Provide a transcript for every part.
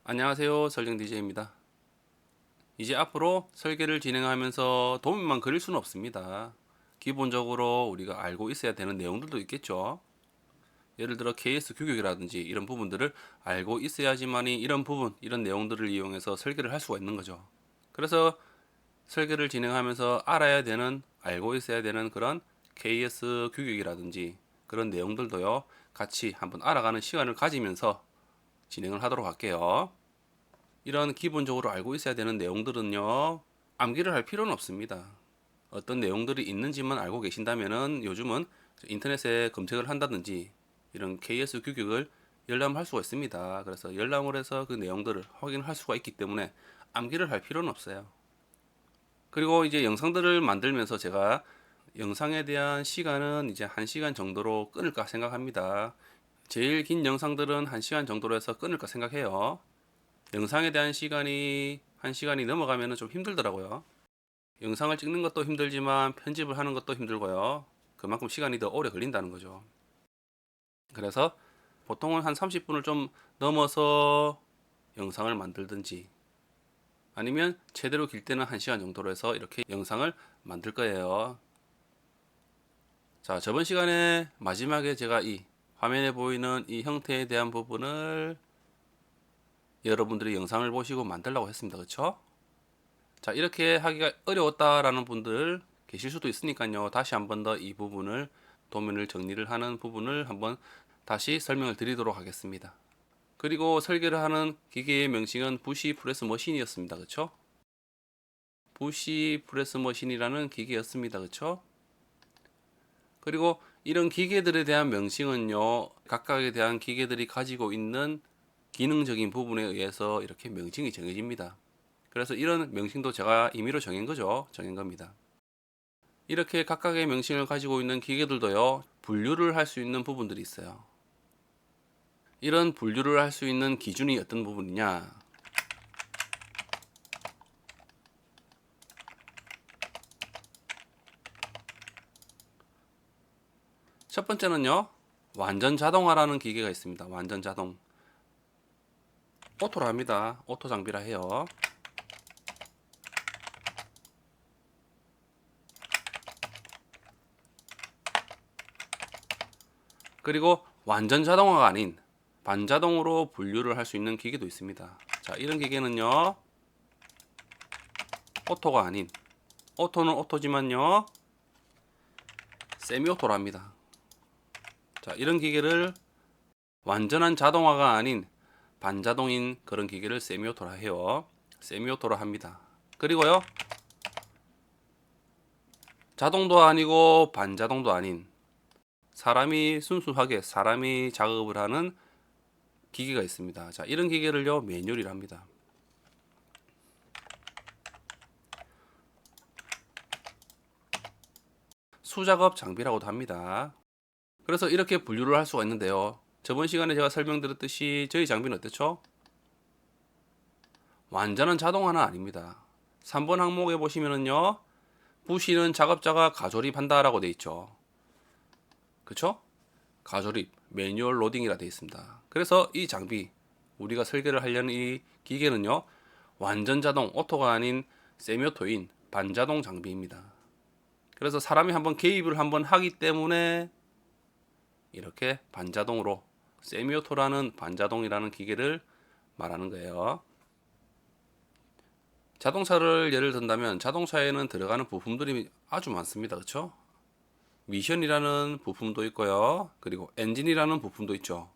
안녕하세요, 설정 DJ입니다. 이제 앞으로 설계를 진행하면서 도면만 그릴 수는 없습니다. 기본적으로 우리가 알고 있어야 되는 내용들도 있겠죠. 예를 들어 KS 규격이라든지 이런 부분들을 알고 있어야지만이 이런 부분, 이런 내용들을 이용해서 설계를 할 수가 있는 거죠. 그래서 설계를 진행하면서 알아야 되는, 알고 있어야 되는 그런 KS 규격이라든지 그런 내용들도요, 같이 한번 알아가는 시간을 가지면서 진행을 하도록 할게요. 이런 기본적으로 알고 있어야 되는 내용들은요, 암기를 할 필요는 없습니다. 어떤 내용들이 있는지만 알고 계신다면은 요즘은 인터넷에 검색을 한다든지 이런 KS 규격을 열람할 수가 있습니다. 그래서 열람을 해서 그 내용들을 확인할 수가 있기 때문에 암기를 할 필요는 없어요. 그리고 이제 영상들을 만들면서 제가 영상에 대한 시간은 이제 1시간 정도로 끊을까 생각합니다. 제일 긴 영상들은 1시간 정도로 해서 끊을까 생각해요. 영상에 대한 시간이 1시간이 넘어가면 좀 힘들더라고요. 영상을 찍는 것도 힘들지만 편집을 하는 것도 힘들고요. 그만큼 시간이 더 오래 걸린다는 거죠. 그래서 보통은 한 30분을 좀 넘어서 영상을 만들든지 아니면 최대로 길 때는 1시간 정도로 해서 이렇게 영상을 만들 거예요. 자, 저번 시간에 마지막에 제가 이 화면에 보이는 이 형태에 대한 부분을 여러분들이 영상을 보시고 만들라고 했습니다. 그쵸? 자, 이렇게 하기가 어려웠다라는 분들 계실 수도 있으니까요. 다시 한번 더 이 부분을 도면을 정리를 하는 부분을 한번 다시 설명을 드리도록 하겠습니다. 그리고 설계를 하는 기계의 명칭은 부시 프레스 머신이었습니다. 그쵸? 부시 프레스 머신이라는 기계였습니다. 그쵸? 그리고 이런 기계들에 대한 명칭은요, 각각에 대한 기계들이 가지고 있는 기능적인 부분에 의해서 이렇게 명칭이 정해집니다. 그래서 이런 명칭도 제가 임의로 정한 거죠. 정한 겁니다. 이렇게 각각의 명칭을 가지고 있는 기계들도요, 분류를 할 수 있는 부분들이 있어요. 이런 분류를 할 수 있는 기준이 어떤 부분이냐? 첫 번째는요, 완전 자동화라는 기계가 있습니다. 완전 자동. 오토라 합니다. 오토 장비라 해요. 그리고 완전 자동화가 아닌 반자동으로 분류를 할 수 있는 기계도 있습니다. 자, 이런 기계는요, 오토가 아닌, 오토는 오토지만요, 세미오토라 합니다. 자, 이런 기계를 완전한 자동화가 아닌 반자동인 그런 기계를 세미오토라 해요. 세미오토라 합니다. 그리고요, 자동도 아니고 반자동도 아닌 사람이 순수하게 사람이 작업을 하는 기계가 있습니다. 자, 이런 기계를요, 매뉴얼이라 합니다. 수작업 장비라고도 합니다. 그래서 이렇게 분류를 할 수가 있는데요. 저번 시간에 제가 설명드렸듯이 저희 장비는 어떻죠? 완전한 자동화는 아닙니다. 3번 항목에 보시면은요, 부시는 작업자가 가조립한다라고 되어 있죠. 그쵸? 가조립, 매뉴얼 로딩이라 되어 있습니다. 그래서 이 장비, 우리가 설계를 하려는 이 기계는요, 완전 자동, 오토가 아닌 세미오토인 반자동 장비입니다. 그래서 사람이 한번 개입을 한번 하기 때문에 이렇게 반자동으로 세미오토라는 반자동이라는 기계를 말하는 거예요. 자동차를 예를 든다면 자동차에는 들어가는 부품들이 아주 많습니다. 그렇죠? 미션이라는 부품도 있고요. 그리고 엔진이라는 부품도 있죠.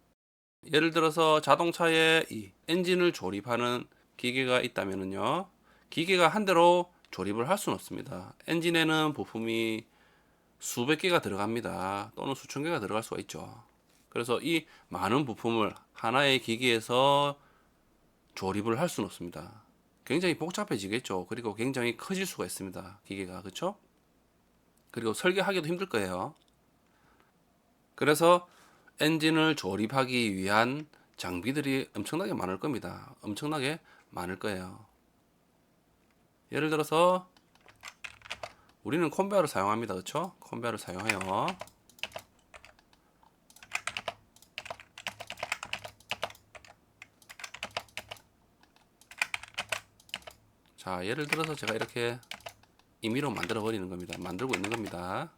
예를 들어서 자동차에 이 엔진을 조립하는 기계가 있다면요. 기계가 한 대로 조립을 할 수는 없습니다. 엔진에는 부품이 수백 개가 들어갑니다. 또는 수천 개가 들어갈 수가 있죠. 그래서 이 많은 부품을 하나의 기기에서 조립을 할 수는 없습니다. 굉장히 복잡해지겠죠. 그리고 굉장히 커질 수가 있습니다. 기계가. 그렇죠? 그리고 설계하기도 힘들 거예요. 그래서 엔진을 조립하기 위한 장비들이 엄청나게 많을 겁니다. 엄청나게 많을 거예요. 예를 들어서 우리는 컨베어를 사용합니다. 그렇죠? 컨베어를 사용해요. 자, 예를 들어서 제가 이렇게 임의로 만들어 버리는 겁니다. 만들고 있는 겁니다.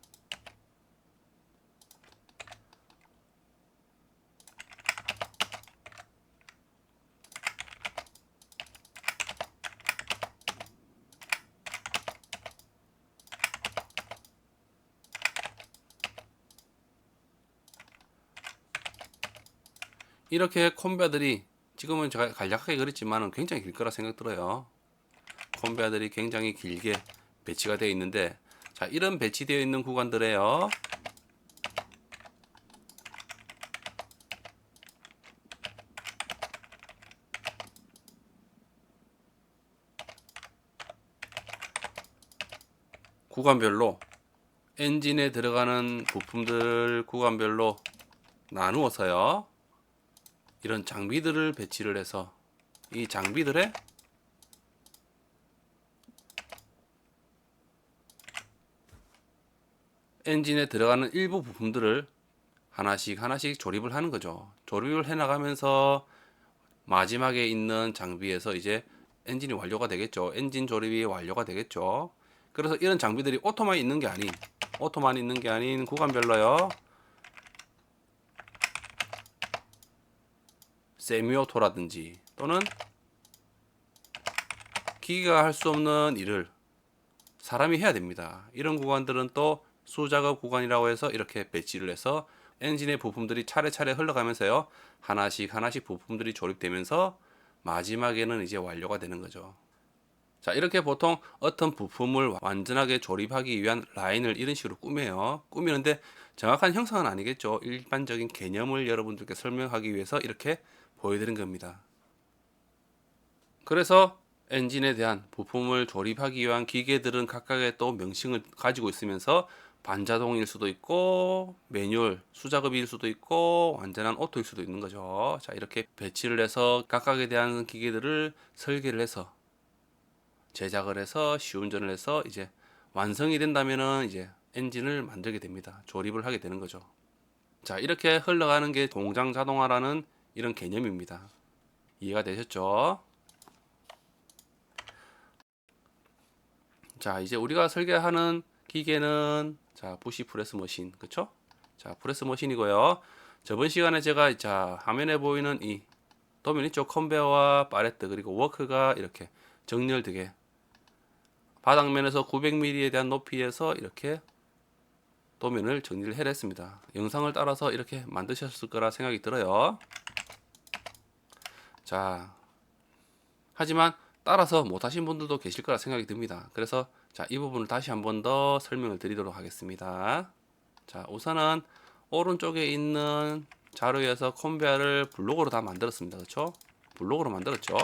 이렇게 콤베어들이 지금은 제가 간략하게 그렸지만 굉장히 길 거라 생각 들어요. 콤베어들이 굉장히 길게 배치가 되어 있는데, 자, 이런 배치되어 있는 구간들에요, 구간별로 엔진에 들어가는 부품들 구간별로 나누어서요, 이런 장비들을 배치를 해서 이 장비들의 엔진에 들어가는 일부 부품들을 하나씩 하나씩 조립을 하는 거죠. 조립을 해 나가면서 마지막에 있는 장비에서 이제 엔진이 완료가 되겠죠. 엔진 조립이 완료가 되겠죠. 그래서 이런 장비들이 오토만 있는 게 아닌 구간별로요, 세미오토라든지 또는 기계가 할 수 없는 일을 사람이 해야 됩니다. 이런 구간들은 또 수작업 구간이라고 해서 이렇게 배치를 해서 엔진의 부품들이 차례차례 흘러가면서요, 하나씩 하나씩 부품들이 조립되면서 마지막에는 이제 완료가 되는 거죠. 자, 이렇게 보통 어떤 부품을 완전하게 조립하기 위한 라인을 이런 식으로 꾸며요. 꾸미는데 정확한 형상은 아니겠죠. 일반적인 개념을 여러분들께 설명하기 위해서 이렇게 보여드린 겁니다. 그래서 엔진에 대한 부품을 조립하기 위한 기계들은 각각의 또 명칭을 가지고 있으면서 반자동일 수도 있고 매뉴얼 수작업일 수도 있고 완전한 오토일 수도 있는 거죠. 자, 이렇게 배치를 해서 각각에 대한 기계들을 설계를 해서 제작을 해서 시운전을 해서 이제 완성이 된다면은 이제 엔진을 만들게 됩니다. 조립을 하게 되는 거죠. 자, 이렇게 흘러가는 게 공장 자동화라는 이런 개념입니다. 이해가 되셨죠? 자, 이제 우리가 설계하는 기계는 자, 부시 프레스 머신, 그쵸? 자, 프레스 머신이고요. 저번 시간에 제가 자, 화면에 보이는 이 도면 있죠? 컨베어와 팔레트 그리고 워크가 이렇게 정렬되게 바닥면에서 900mm에 대한 높이에서 이렇게 도면을 정리를 해냈습니다. 영상을 따라서 이렇게 만드셨을 거라 생각이 들어요. 자, 하지만 따라서 못하신 분들도 계실 거라 생각이 듭니다. 그래서 자, 이 부분을 다시 한 번 더 설명을 드리도록 하겠습니다. 자, 우선은 오른쪽에 있는 자료에서 컨베어를 블록으로 다 만들었습니다. 그렇죠? 블록으로 만들었죠.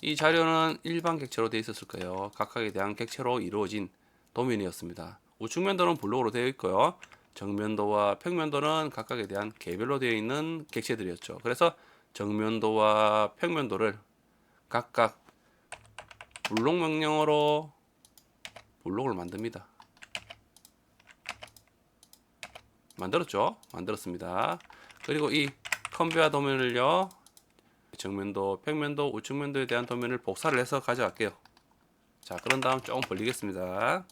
이 자료는 일반 객체로 되어 있었을 거예요. 각각에 대한 객체로 이루어진 도면이었습니다. 우측면도는 블록으로 되어 있고요. 정면도와 평면도는 각각에 대한 개별로 되어 있는 객체들이었죠. 그래서 정면도와 평면도를 각각 블록 명령어로 블록을 만듭니다. 만들었죠? 만들었습니다. 그리고 이 컨베어 도면을요, 정면도, 평면도, 우측면도에 대한 도면을 복사를 해서 가져갈게요. 자, 그런 다음 조금 벌리겠습니다.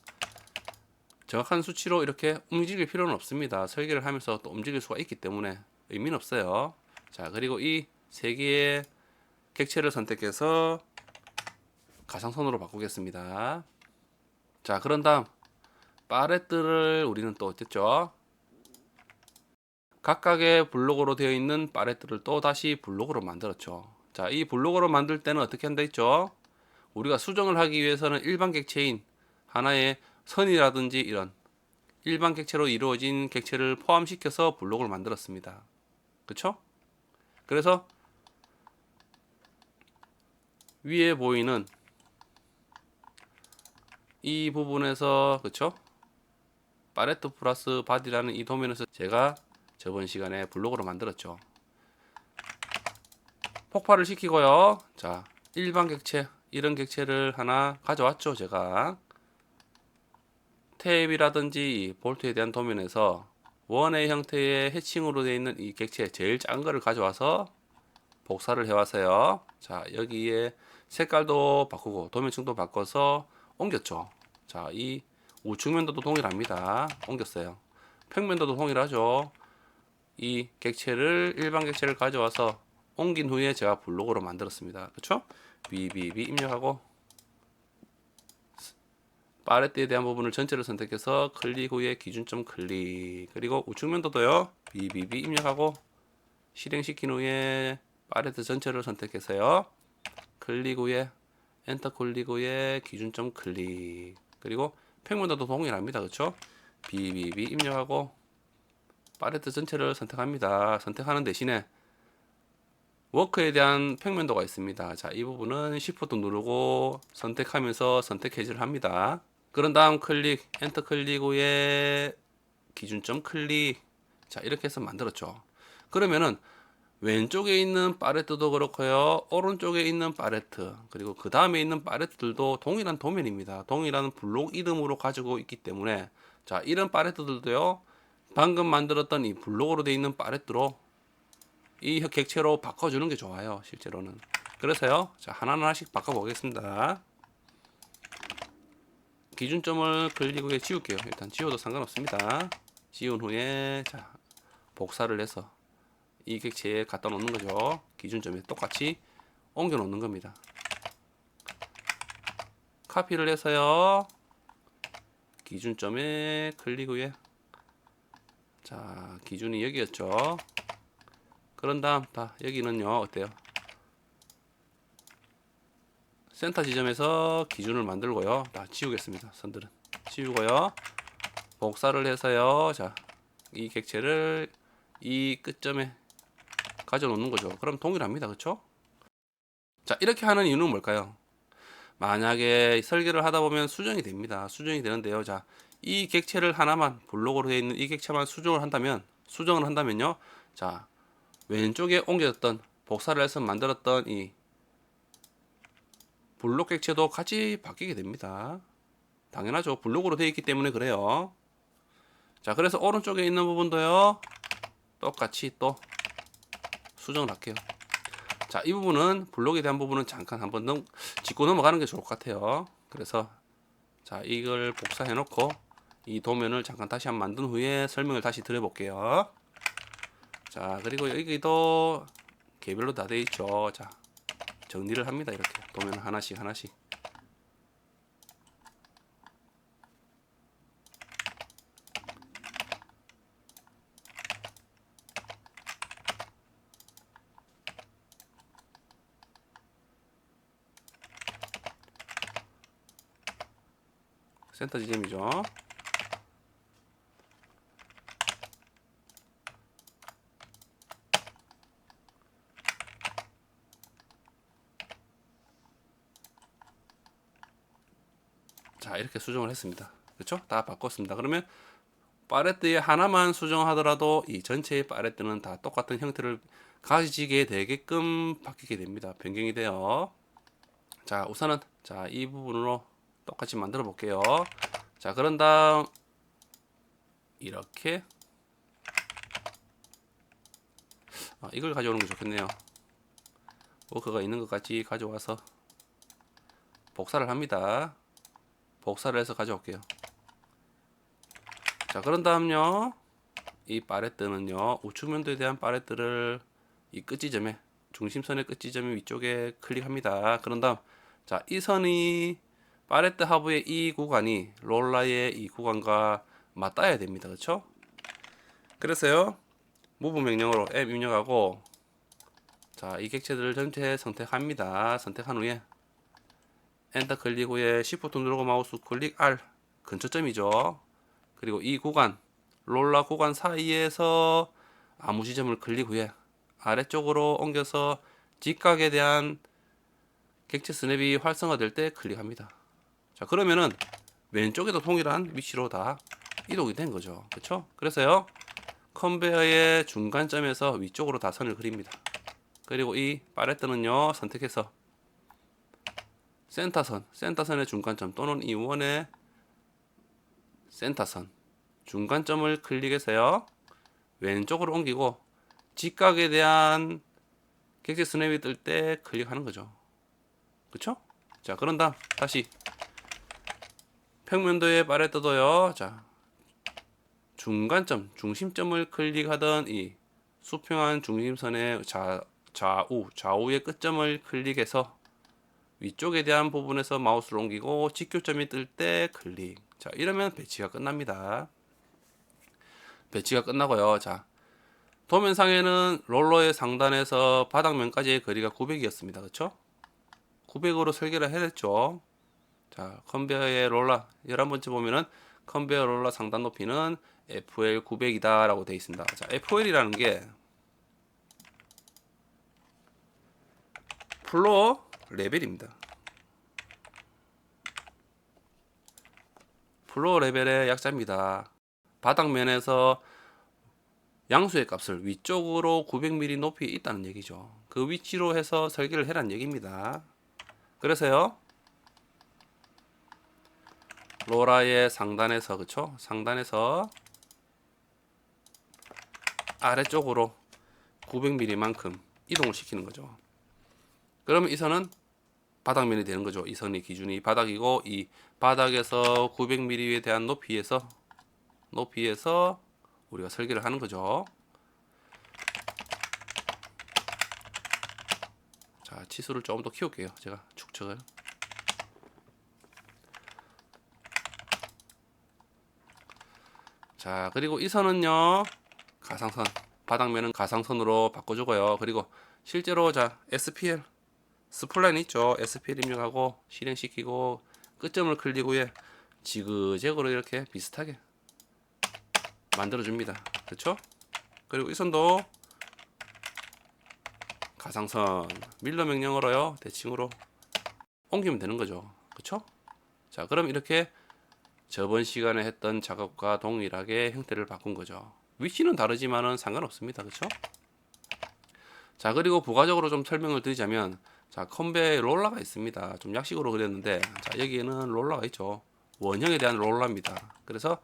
정확한 수치로 이렇게 움직일 필요는 없습니다. 설계를 하면서 또 움직일 수가 있기 때문에 의미는 없어요. 자, 그리고 이 세 개의 객체를 선택해서 가상선으로 바꾸겠습니다. 자, 그런 다음 팔레트를 우리는 또 어땠죠? 각각의 블록으로 되어 있는 팔레트를 또 다시 블록으로 만들었죠. 자, 이 블록으로 만들 때는 어떻게 한다 했죠? 우리가 수정을 하기 위해서는 일반 객체인 하나의 선이라든지 이런 일반 객체로 이루어진 객체를 포함시켜서 블록을 만들었습니다. 그쵸? 그래서 위에 보이는 이 부분에서, 그쵸? 팔레트 플러스 바디라는 이 도면에서 제가 저번 시간에 블록으로 만들었죠. 폭발을 시키고요. 자, 일반 객체, 이런 객체를 하나 가져왔죠. 제가 탭이라든지 볼트에 대한 도면에서 원의 형태의 해칭으로 되어 있는 이 객체 제일 작은 거를 가져와서 복사를 해와서요. 자, 여기에 색깔도 바꾸고 도면층도 바꿔서 옮겼죠. 자, 이 우측면도도 동일합니다. 옮겼어요. 평면도도 동일하죠. 이 객체를 일반 객체를 가져와서 옮긴 후에 제가 블록으로 만들었습니다. 그쵸? BBB 입력하고 팔레트에 대한 부분을 전체를 선택해서 클릭 후에 기준점 클릭, 그리고 우측면도도요 BBB 입력하고 실행시킨 후에 팔레트 전체를 선택해서요 클릭 후에 엔터 클릭 후에 기준점 클릭, 그리고 평면도도 동일합니다. 그쵸? BBB 입력하고 팔레트 전체를 선택합니다. 선택하는 대신에 워크에 대한 평면도가 있습니다. 자, 이 부분은 Shift 누르고 선택하면서 선택 해제를 합니다. 그런 다음 클릭, 엔터 클릭 후에 기준점 클릭. 자, 이렇게 해서 만들었죠. 그러면은 왼쪽에 있는 팔레트도 그렇고요, 오른쪽에 있는 팔레트, 그리고 그 다음에 있는 팔레트들도 동일한 도면입니다. 동일한 블록 이름으로 가지고 있기 때문에, 자, 이런 팔레트들도요 방금 만들었던 이 블록으로 되어 있는 팔레트로 이 객체로 바꿔주는 게 좋아요, 실제로는. 그래서요, 자, 하나하나씩 바꿔보겠습니다. 기준점을 클릭 후에 지울게요. 일단 지워도 상관없습니다. 지운 후에 자, 복사를 해서 이 객체에 갖다 놓는 거죠. 기준점에 똑같이 옮겨 놓는 겁니다. 카피를 해서요, 기준점에 클릭 후에 자, 기준이 여기였죠. 그런 다음 다 여기는요 어때요? 센터 지점에서 기준을 만들고요. 다 지우겠습니다. 선들은 지우고요. 복사를 해서요. 자, 이 객체를 이 끝점에 가져 놓는 거죠. 그럼 동일합니다. 그렇죠? 자, 이렇게 하는 이유는 뭘까요? 만약에 설계를 하다 보면 수정이 됩니다. 수정이 되는데요. 자, 이 객체를 하나만 블록으로 되어 있는 이 객체만 수정을 한다면요. 자, 왼쪽에 옮겨졌던 복사를 해서 만들었던 이 블록 객체도 같이 바뀌게 됩니다. 당연하죠. 블록으로 되어 있기 때문에 그래요. 자, 그래서 오른쪽에 있는 부분도요 똑같이 또 수정을 할게요. 자, 이 부분은 블록에 대한 부분은 잠깐 한번 짚고 넘어가는 게 좋을 것 같아요. 그래서 자, 이걸 복사해 놓고 이 도면을 잠깐 다시 한번 만든 후에 설명을 다시 드려볼게요. 자, 그리고 여기도 개별로 다 되어 있죠. 자, 정리를 합니다. 이렇게 도면을 하나씩 하나씩. 센터 지점이죠. 자, 이렇게 수정을 했습니다. 그렇죠? 다 바꿨습니다. 그러면 팔레트에 하나만 수정하더라도 이 전체의 팔레트는 다 똑같은 형태를 가지게 되게끔 바뀌게 됩니다. 변경이 돼요. 자, 우선은 자, 이 부분으로 똑같이 만들어 볼게요. 자, 그런 다음 이렇게 이걸 가져오는 게 좋겠네요. 워크가 있는 것 같이 가져와서 복사를 합니다. 복사를 해서 가져올게요. 자, 그런 다음요, 이 팔레트는요 우측면도에 대한 팔레트를 이 끝지점에, 중심선의 끝지점 위쪽에 클릭합니다. 그런 다음 자, 이 선이 팔레트 하부의 이 구간이 롤러의 이 구간과 맞닿아야 됩니다. 그렇죠? 그래서요, 무브 명령으로 M 입력하고 자, 이 객체들을 전체 선택합니다. 선택한 후에 엔터 클릭 후에 Shift 누르고 마우스 클릭 R, 근처점이죠. 그리고 이 구간, 롤러 구간 사이에서 아무 지점을 클릭 후에 아래쪽으로 옮겨서 직각에 대한 객체 스냅이 활성화될 때 클릭합니다. 자, 그러면은 왼쪽에도 동일한 위치로 다 이동이 된 거죠. 그렇죠? 그래서요, 컨베어의 중간점에서 위쪽으로 다 선을 그립니다. 그리고 이 팔레트는요 선택해서 센터선의 중간점 또는 이 원의 센터선 중간점을 클릭해서요 왼쪽으로 옮기고 직각에 대한 객체 스냅이 뜰 때 클릭하는 거죠. 그쵸? 자, 그런 다음 다시 평면도의 팔레트도요. 자, 중간점, 중심점을 클릭하던 이 수평한 중심선의 좌우의 끝점을 클릭해서 위쪽에 대한 부분에서 마우스를 옮기고 직교점이 뜰 때 클릭. 자, 이러면 배치가 끝납니다. 배치가 끝나고요. 자, 도면상에는 롤러의 상단에서 바닥면까지의 거리가 900이었습니다. 그쵸? 900으로 설계를 해야 됐죠. 자, 컨베어의 롤러 11번째 보면은 컨베어 롤러 상단 높이는 FL 900이다 라고 되어 있습니다. 자, FL이라는 게 플로어 레벨입니다. 플로어 레벨의 약자입니다. 바닥면에서 양수의 값을 위쪽으로 900mm 높이에 있다는 얘기죠. 그 위치로 해서 설계를 해란 얘기입니다. 그래서요, 로라의 상단에서, 그쵸? 상단에서 아래쪽으로 900mm만큼 이동을 시키는 거죠. 그러면 이 선은 바닥면이 되는 거죠. 이 선의 기준이 바닥이고, 이 바닥에서 900mm에 대한 높이에서 우리가 설계를 하는 거죠. 자, 치수를 조금 더 키울게요. 제가 축척을. 자, 그리고 이 선은요, 가상선, 바닥면은 가상선으로 바꿔주고요. 그리고 실제로 자, SPL, 스플라인 있죠. SPL 입력하고 실행시키고 끝점을 클릭 후에 지그재그로 이렇게 비슷하게 만들어줍니다. 그렇죠? 그리고 이 선도 가상선 밀러 명령으로요, 대칭으로 옮기면 되는 거죠. 그렇죠? 자, 그럼 이렇게 저번 시간에 했던 작업과 동일하게 형태를 바꾼 거죠. 위치는 다르지만은 상관없습니다. 그렇죠? 자, 그리고 부가적으로 좀 설명을 드리자면, 자, 컨베 롤러가 있습니다. 좀 약식으로 그렸는데, 자, 여기에는 롤러가 있죠. 원형에 대한 롤러입니다. 그래서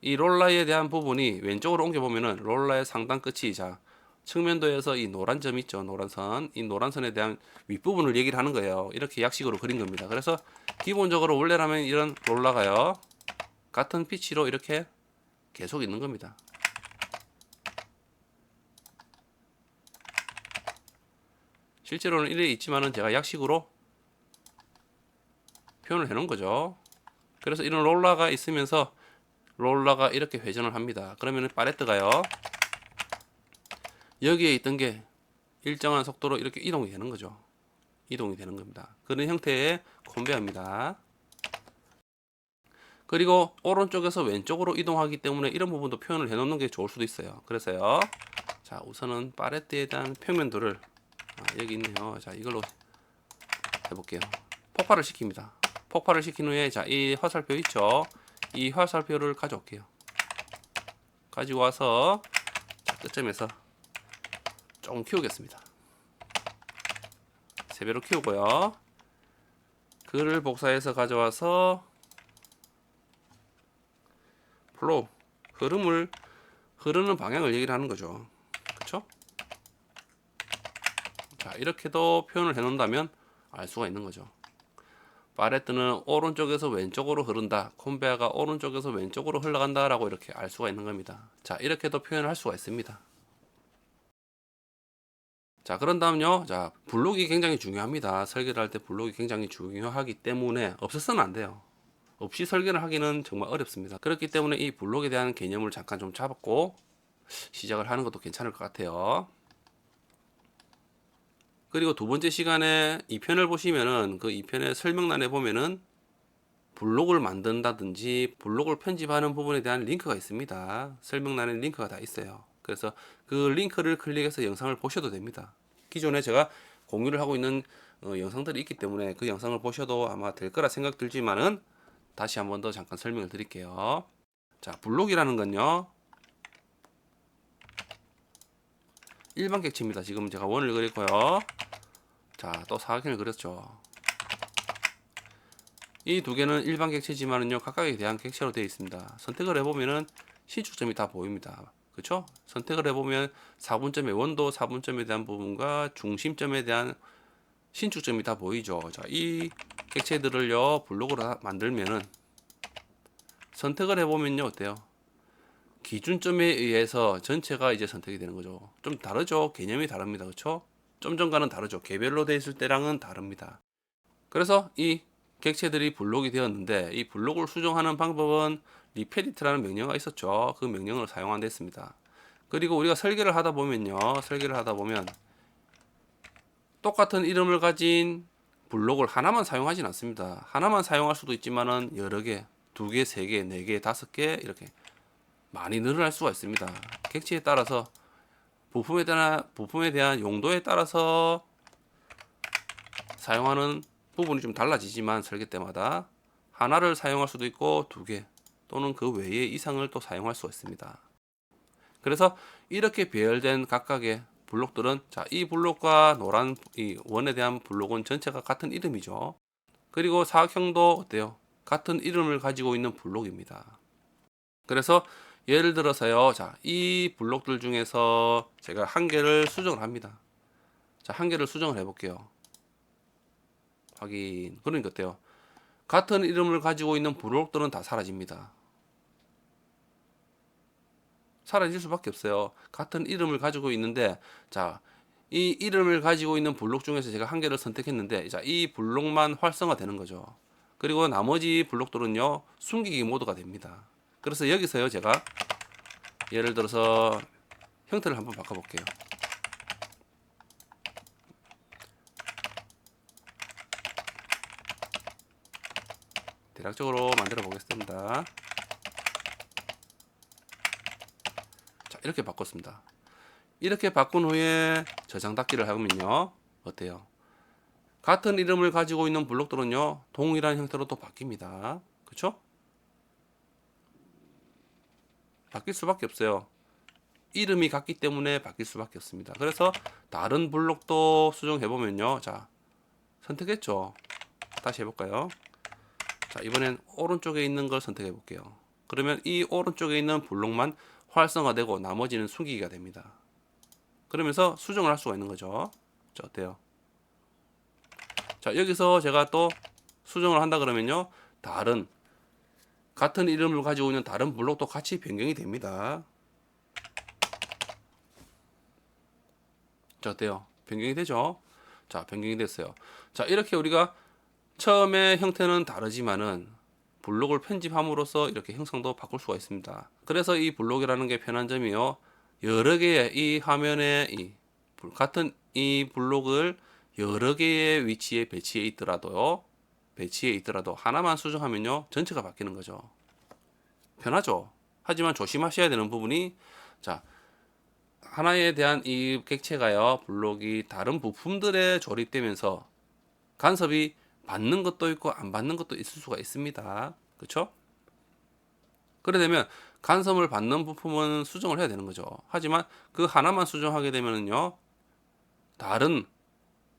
이 롤러에 대한 부분이 왼쪽으로 옮겨보면은 롤러의 상단 끝이, 자, 측면도에서 이 노란 점 있죠. 노란 선. 이 노란 선에 대한 윗부분을 얘기를 하는 거예요. 이렇게 약식으로 그린 겁니다. 그래서 기본적으로 원래라면 이런 롤러가요, 같은 피치로 이렇게 계속 있는 겁니다. 실제로는 이래 있지만은 제가 약식으로 표현을 해 놓은 거죠. 그래서 이런 롤러가 있으면서 롤러가 이렇게 회전을 합니다. 그러면은 팔레트가요, 여기에 있던 게 일정한 속도로 이렇게 이동이 되는 거죠. 이동이 되는 겁니다. 그런 형태의 컨베어입니다. 그리고 오른쪽에서 왼쪽으로 이동하기 때문에 이런 부분도 표현을 해 놓는 게 좋을 수도 있어요. 그래서요, 자, 우선은 팔레트에 대한 평면도를, 여기 있네요. 자, 이걸로 해볼게요. 폭발을 시킵니다. 폭발을 시킨 후에, 자, 이 화살표 있죠? 이 화살표를 가져올게요. 가지고 와서, 자, 끝점에서 조금 키우겠습니다. 3배로 키우고요. 그를 복사해서 가져와서 플로우, 흐르는 방향을 얘기를 하는 거죠. 그쵸? 자, 이렇게도 표현을 해 놓는다면 알 수가 있는 거죠. 팔레트는 오른쪽에서 왼쪽으로 흐른다, 컨베어가 오른쪽에서 왼쪽으로 흘러간다 라고 이렇게 알 수가 있는 겁니다. 자, 이렇게도 표현을 할 수가 있습니다. 자, 그런 다음요, 자, 블록이 굉장히 중요합니다. 설계를 할 때 블록이 굉장히 중요하기 때문에 없어서는 안 돼요. 없이 설계를 하기는 정말 어렵습니다. 그렇기 때문에 이 블록에 대한 개념을 잠깐 좀 잡았고 시작을 하는 것도 괜찮을 것 같아요. 그리고 두 번째 시간에 2편을 보시면은 그 2편의 설명란에 보면은 블록을 만든다든지 블록을 편집하는 부분에 대한 링크가 있습니다. 설명란에 링크가 다 있어요. 그래서 그 링크를 클릭해서 영상을 보셔도 됩니다. 기존에 제가 공유를 하고 있는 영상들이 있기 때문에 그 영상을 보셔도 아마 될 거라 생각 들지만은 다시 한 번 더 잠깐 설명을 드릴게요. 자, 블록이라는 건요, 일반 객체입니다. 지금 제가 원을 그렸고요. 자, 또 사각형을 그렸죠. 이 두 개는 일반 객체지만은요, 각각에 대한 객체로 되어 있습니다. 선택을 해보면은 시축점이 다 보입니다. 그쵸? 선택을 해보면 4분점의 원도 4분점에 대한 부분과 중심점에 대한 신축점이 다 보이죠. 자, 이 객체들을요 블록으로 만들면은 선택을 해보면요 어때요? 기준점에 의해서 전체가 이제 선택이 되는 거죠. 좀 다르죠. 개념이 다릅니다. 그렇죠? 좀 전과는 다르죠. 개별로 돼 있을 때랑은 다릅니다. 그래서 이 객체들이 블록이 되었는데 이 블록을 수정하는 방법은 리페디트라는 명령어가 있었죠. 그 명령어를 사용한 데 있습니다. 그리고 우리가 설계를 하다 보면요. 설계를 하다 보면 똑같은 이름을 가진 블록을 하나만 사용하진 않습니다. 하나만 사용할 수도 있지만은 여러 개, 두 개, 세 개, 네 개, 다섯 개 이렇게 많이 늘어날 수가 있습니다. 객체에 따라서 부품에 대한 용도에 따라서 사용하는 부분이 좀 달라지지만 설계 때마다 하나를 사용할 수도 있고 두 개 또는 그 외의 이상을 또 사용할 수가 있습니다. 그래서 이렇게 배열된 각각의 블록들은 자, 이 블록과 노란 이 원에 대한 블록은 전체가 같은 이름이죠. 그리고 사각형도 어때요? 같은 이름을 가지고 있는 블록입니다. 그래서 예를 들어서요. 자, 이 블록들 중에서 제가 한 개를 수정을 합니다. 자, 한 개를 수정을 해 볼게요. 확인. 그러니까 어때요? 같은 이름을 가지고 있는 블록들은 다 사라집니다. 사라질 수밖에 없어요. 같은 이름을 가지고 있는데, 자, 이 이름을 가지고 있는 블록 중에서 제가 한 개를 선택했는데, 자, 이 블록만 활성화 되는 거죠. 그리고 나머지 블록들은요, 숨기기 모드가 됩니다. 그래서 여기서요, 제가 예를 들어서 형태를 한번 바꿔볼게요. 대략적으로 만들어 보겠습니다. 자, 이렇게 바꿨습니다. 이렇게 바꾼 후에 저장 닫기를 하면요 어때요? 같은 이름을 가지고 있는 블록들은요 동일한 형태로 또 바뀝니다. 그쵸? 바뀔 수밖에 없어요. 이름이 같기 때문에 바뀔 수밖에 없습니다. 그래서 다른 블록도 수정해 보면요, 자 선택했죠. 다시 해볼까요? 자, 이번엔 오른쪽에 있는 걸 선택해 볼게요. 그러면 이 오른쪽에 있는 블록만 활성화되고 나머지는 숨기기가 됩니다. 그러면서 수정을 할 수가 있는 거죠. 자, 어때요? 자, 여기서 제가 또 수정을 한다 그러면요, 다른 같은 이름을 가지고 있는 다른 블록도 같이 변경이 됩니다. 자, 어때요? 변경이 되죠? 자, 변경이 됐어요. 자, 이렇게 우리가 처음에 형태는 다르지만은 블록을 편집함으로써 이렇게 형상도 바꿀 수가 있습니다. 그래서 이 블록이라는 게 편한 점이요. 여러 개의 이 화면에 같은 이 블록을 여러 개의 위치에 배치해 있더라도 하나만 수정하면요 전체가 바뀌는 거죠. 편하죠. 하지만 조심하셔야 되는 부분이 자, 하나에 대한 이 객체가요 블록이 다른 부품들에 조립되면서 간섭이 받는 것도 있고 안 받는 것도 있을 수가 있습니다. 그렇죠? 그래 되면 간섭을 받는 부품은 수정을 해야 되는 거죠. 하지만 그 하나만 수정하게 되면요 다른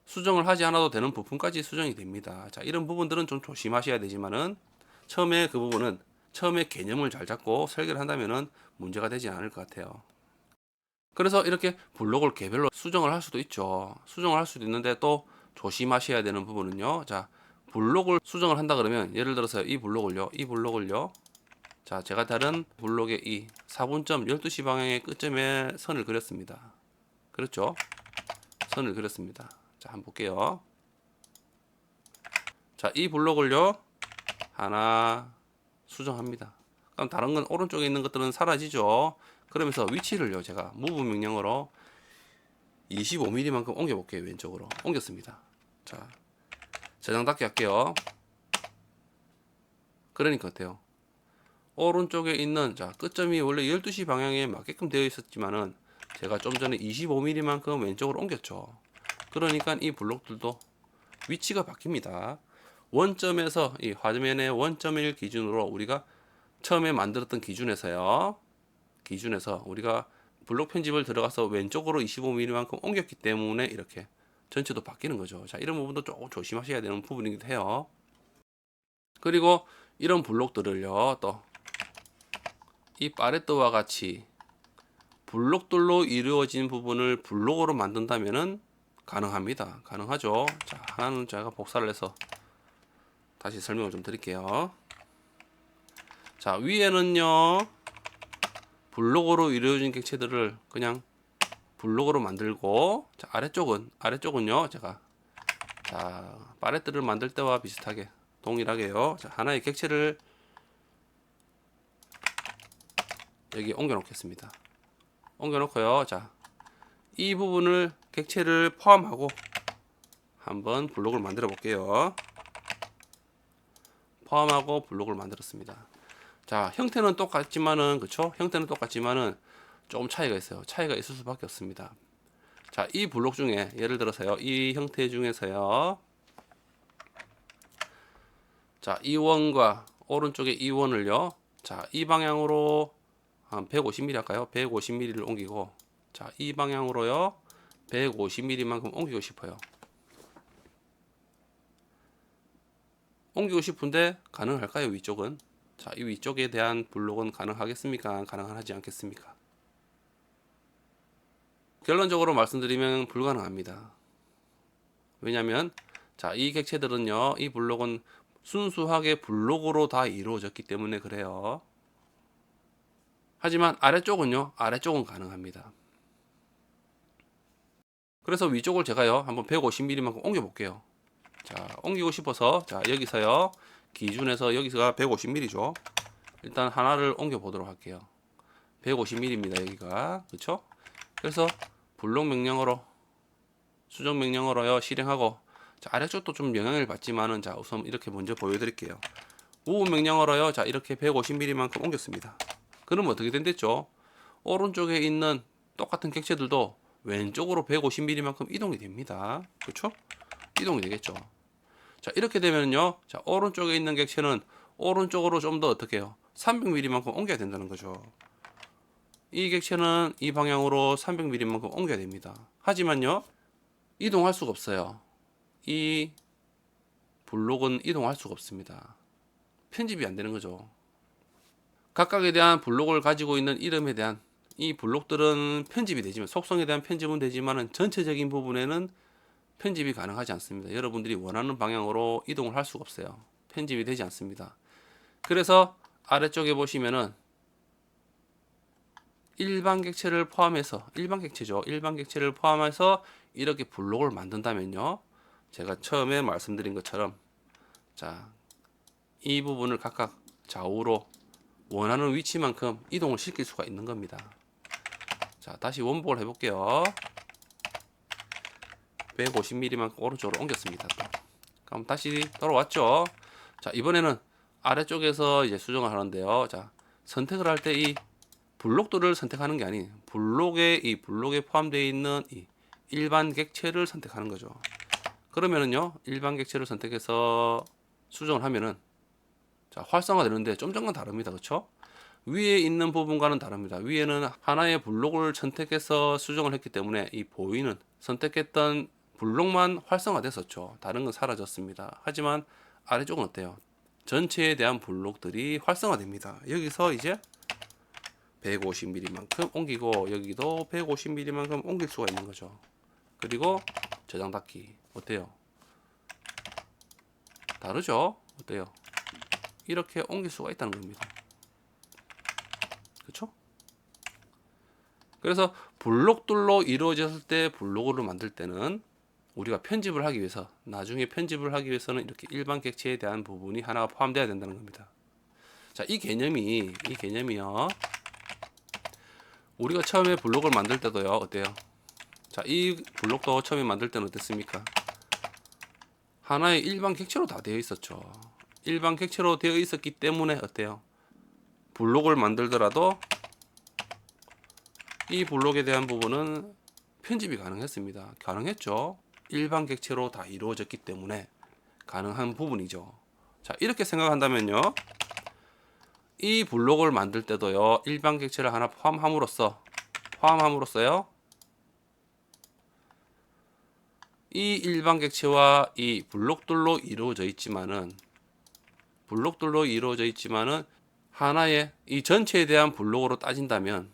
수정을 하지 않아도 되는 부품까지 수정이 됩니다. 자, 이런 부분들은 좀 조심하셔야 되지만은 처음에 그 부분은 처음에 개념을 잘 잡고 설계를 한다면은 문제가 되지 않을 것 같아요. 그래서 이렇게 블록을 개별로 수정을 할 수도 있죠. 수정을 할 수도 있는데 또 조심하셔야 되는 부분은요. 자, 블록을 수정을 한다 그러면 예를 들어서 이 블록을요. 자, 제가 다른 블록의 이 4분점 12시 방향의 끝점에 선을 그렸습니다. 그렇죠? 선을 그렸습니다. 자, 한번 볼게요. 자, 이 블록을요. 하나 수정합니다. 그럼 다른 건 오른쪽에 있는 것들은 사라지죠. 그러면서 위치를요. 제가 move 명령어로 25mm만큼 옮겨 볼게요. 왼쪽으로 옮겼습니다. 자, 저장 닫기 할게요. 그러니까 어때요? 오른쪽에 있는 자 끝점이 원래 12시 방향에 맞게끔 되어 있었지만은 제가 좀 전에 25mm만큼 왼쪽으로 옮겼죠. 그러니까 이 블록들도 위치가 바뀝니다. 원점에서 이 화면의 원점을 기준으로 우리가 처음에 만들었던 기준에서 우리가 블록 편집을 들어가서 왼쪽으로 25mm만큼 옮겼기 때문에 이렇게 전체도 바뀌는 거죠. 자, 이런 부분도 조금 조심하셔야 되는 부분이기도 해요. 그리고 이런 블록들을요, 또 이 팔레트와 같이 블록들로 이루어진 부분을 블록으로 만든다면은 가능합니다. 가능하죠. 자, 하나는 제가 복사를 해서 다시 설명을 좀 드릴게요. 자, 위에는요 블록으로 이루어진 객체들을 그냥 블록으로 만들고, 자, 아래쪽은요 제가 자 팔레트를 만들 때와 비슷하게 동일하게요. 자, 하나의 객체를 여기 옮겨 놓겠습니다. 옮겨 놓고요. 자, 이 부분을 객체를 포함하고 한번 블록을 만들어 볼게요. 포함하고 블록을 만들었습니다. 자, 형태는 똑같지만은, 그쵸? 형태는 똑같지만은 조금 차이가 있어요. 차이가 있을 수밖에 없습니다. 자, 이 블록 중에 예를 들어서요, 이 형태 중에서요, 자, E1과 오른쪽에 E1을요, 자, 이 방향으로 한 150mm 할까요? 150mm를 옮기고, 자, 이 방향으로요 150mm만큼 옮기고 싶어요. 옮기고 싶은데 가능할까요? 위쪽은? 자, 이 위쪽에 대한 블록은 가능하겠습니까? 가능하지 않겠습니까? 결론적으로 말씀드리면 불가능합니다. 왜냐면 자, 이 객체들은요, 이 블록은 순수하게 블록으로 다 이루어졌기 때문에 그래요. 하지만 아래쪽은요, 아래쪽은 가능합니다. 그래서 위쪽을 제가요 한번 150mm만큼 옮겨 볼게요. 자, 옮기고 싶어서, 자, 여기서요 기준에서 여기가 150mm죠. 일단 하나를 옮겨 보도록 할게요. 150mm입니다 여기가. 그쵸? 그래서 블록 명령어로, 수정 명령어로요 실행하고, 자, 아래쪽도 좀 영향을 받지만은, 자, 우선 이렇게 먼저 보여드릴게요. 우분 명령어로요, 자, 이렇게 150mm만큼 옮겼습니다. 그러면 어떻게 된댔죠? 오른쪽에 있는 똑같은 객체들도 왼쪽으로 150mm만큼 이동이 됩니다. 그렇죠? 이동이 되겠죠. 자, 이렇게 되면요, 자, 오른쪽에 있는 객체는 오른쪽으로 좀 더 어떻게 해요? 300mm만큼 옮겨야 된다는 거죠. 이 객체는 이 방향으로 300mm만큼 옮겨야 됩니다. 하지만요, 이동할 수가 없어요. 이 블록은 이동할 수가 없습니다. 편집이 안 되는 거죠. 각각에 대한 블록을 가지고 있는 이름에 대한 이 블록들은 편집이 되지만, 속성에 대한 편집은 되지만 전체적인 부분에는 편집이 가능하지 않습니다. 여러분들이 원하는 방향으로 이동을 할 수가 없어요. 편집이 되지 않습니다. 그래서 아래쪽에 보시면은 일반 객체를 포함해서, 일반 객체죠. 일반 객체를 포함해서 이렇게 블록을 만든다면요, 제가 처음에 말씀드린 것처럼, 자, 이 부분을 각각 좌우로 원하는 위치만큼 이동을 시킬 수가 있는 겁니다. 자, 다시 원복을 해볼게요. 150mm만큼 오른쪽으로 옮겼습니다. 그럼 다시 돌아왔죠. 자, 이번에는 아래쪽에서 이제 수정을 하는데요. 자, 선택을 할 때 이 블록들을 선택하는 게 아닌, 이 블록에 포함되어 있는 이 일반 객체를 선택하는 거죠. 그러면은요, 일반 객체를 선택해서 수정을 하면은, 자, 활성화 되는데 좀 전과 다릅니다. 그렇죠? 위에 있는 부분과는 다릅니다. 위에는 하나의 블록을 선택해서 수정을 했기 때문에 이 보이는 선택했던 블록만 활성화됐었죠. 다른 건 사라졌습니다. 하지만 아래쪽은 어때요? 전체에 대한 블록들이 활성화됩니다. 여기서 이제 150mm만큼 옮기고, 여기도 150mm만큼 옮길 수가 있는 거죠. 그리고 저장 닫기. 어때요? 다르죠? 어때요? 이렇게 옮길 수가 있다는 겁니다. 그렇죠? 그래서 블록들로 이루어졌을 때, 블록으로 만들 때는 우리가 편집을 하기 위해서, 나중에 편집을 하기 위해서는 이렇게 일반 객체에 대한 부분이 하나가 포함되어야 된다는 겁니다. 자, 이 개념이요, 우리가 처음에 블록을 만들 때도요, 어때요? 자, 이 블록도 처음에 만들 때는 어땠습니까? 하나의 일반 객체로 다 되어 있었죠. 일반 객체로 되어 있었기 때문에 어때요? 블록을 만들더라도 이 블록에 대한 부분은 편집이 가능했습니다. 가능했죠. 일반 객체로 다 이루어졌기 때문에 가능한 부분이죠. 자, 이렇게 생각한다면요, 이 블록을 만들 때도요, 일반 객체를 하나 포함함으로써요, 이 일반 객체와 이 블록들로 이루어져 있지만은, 하나의 이 전체에 대한 블록으로 따진다면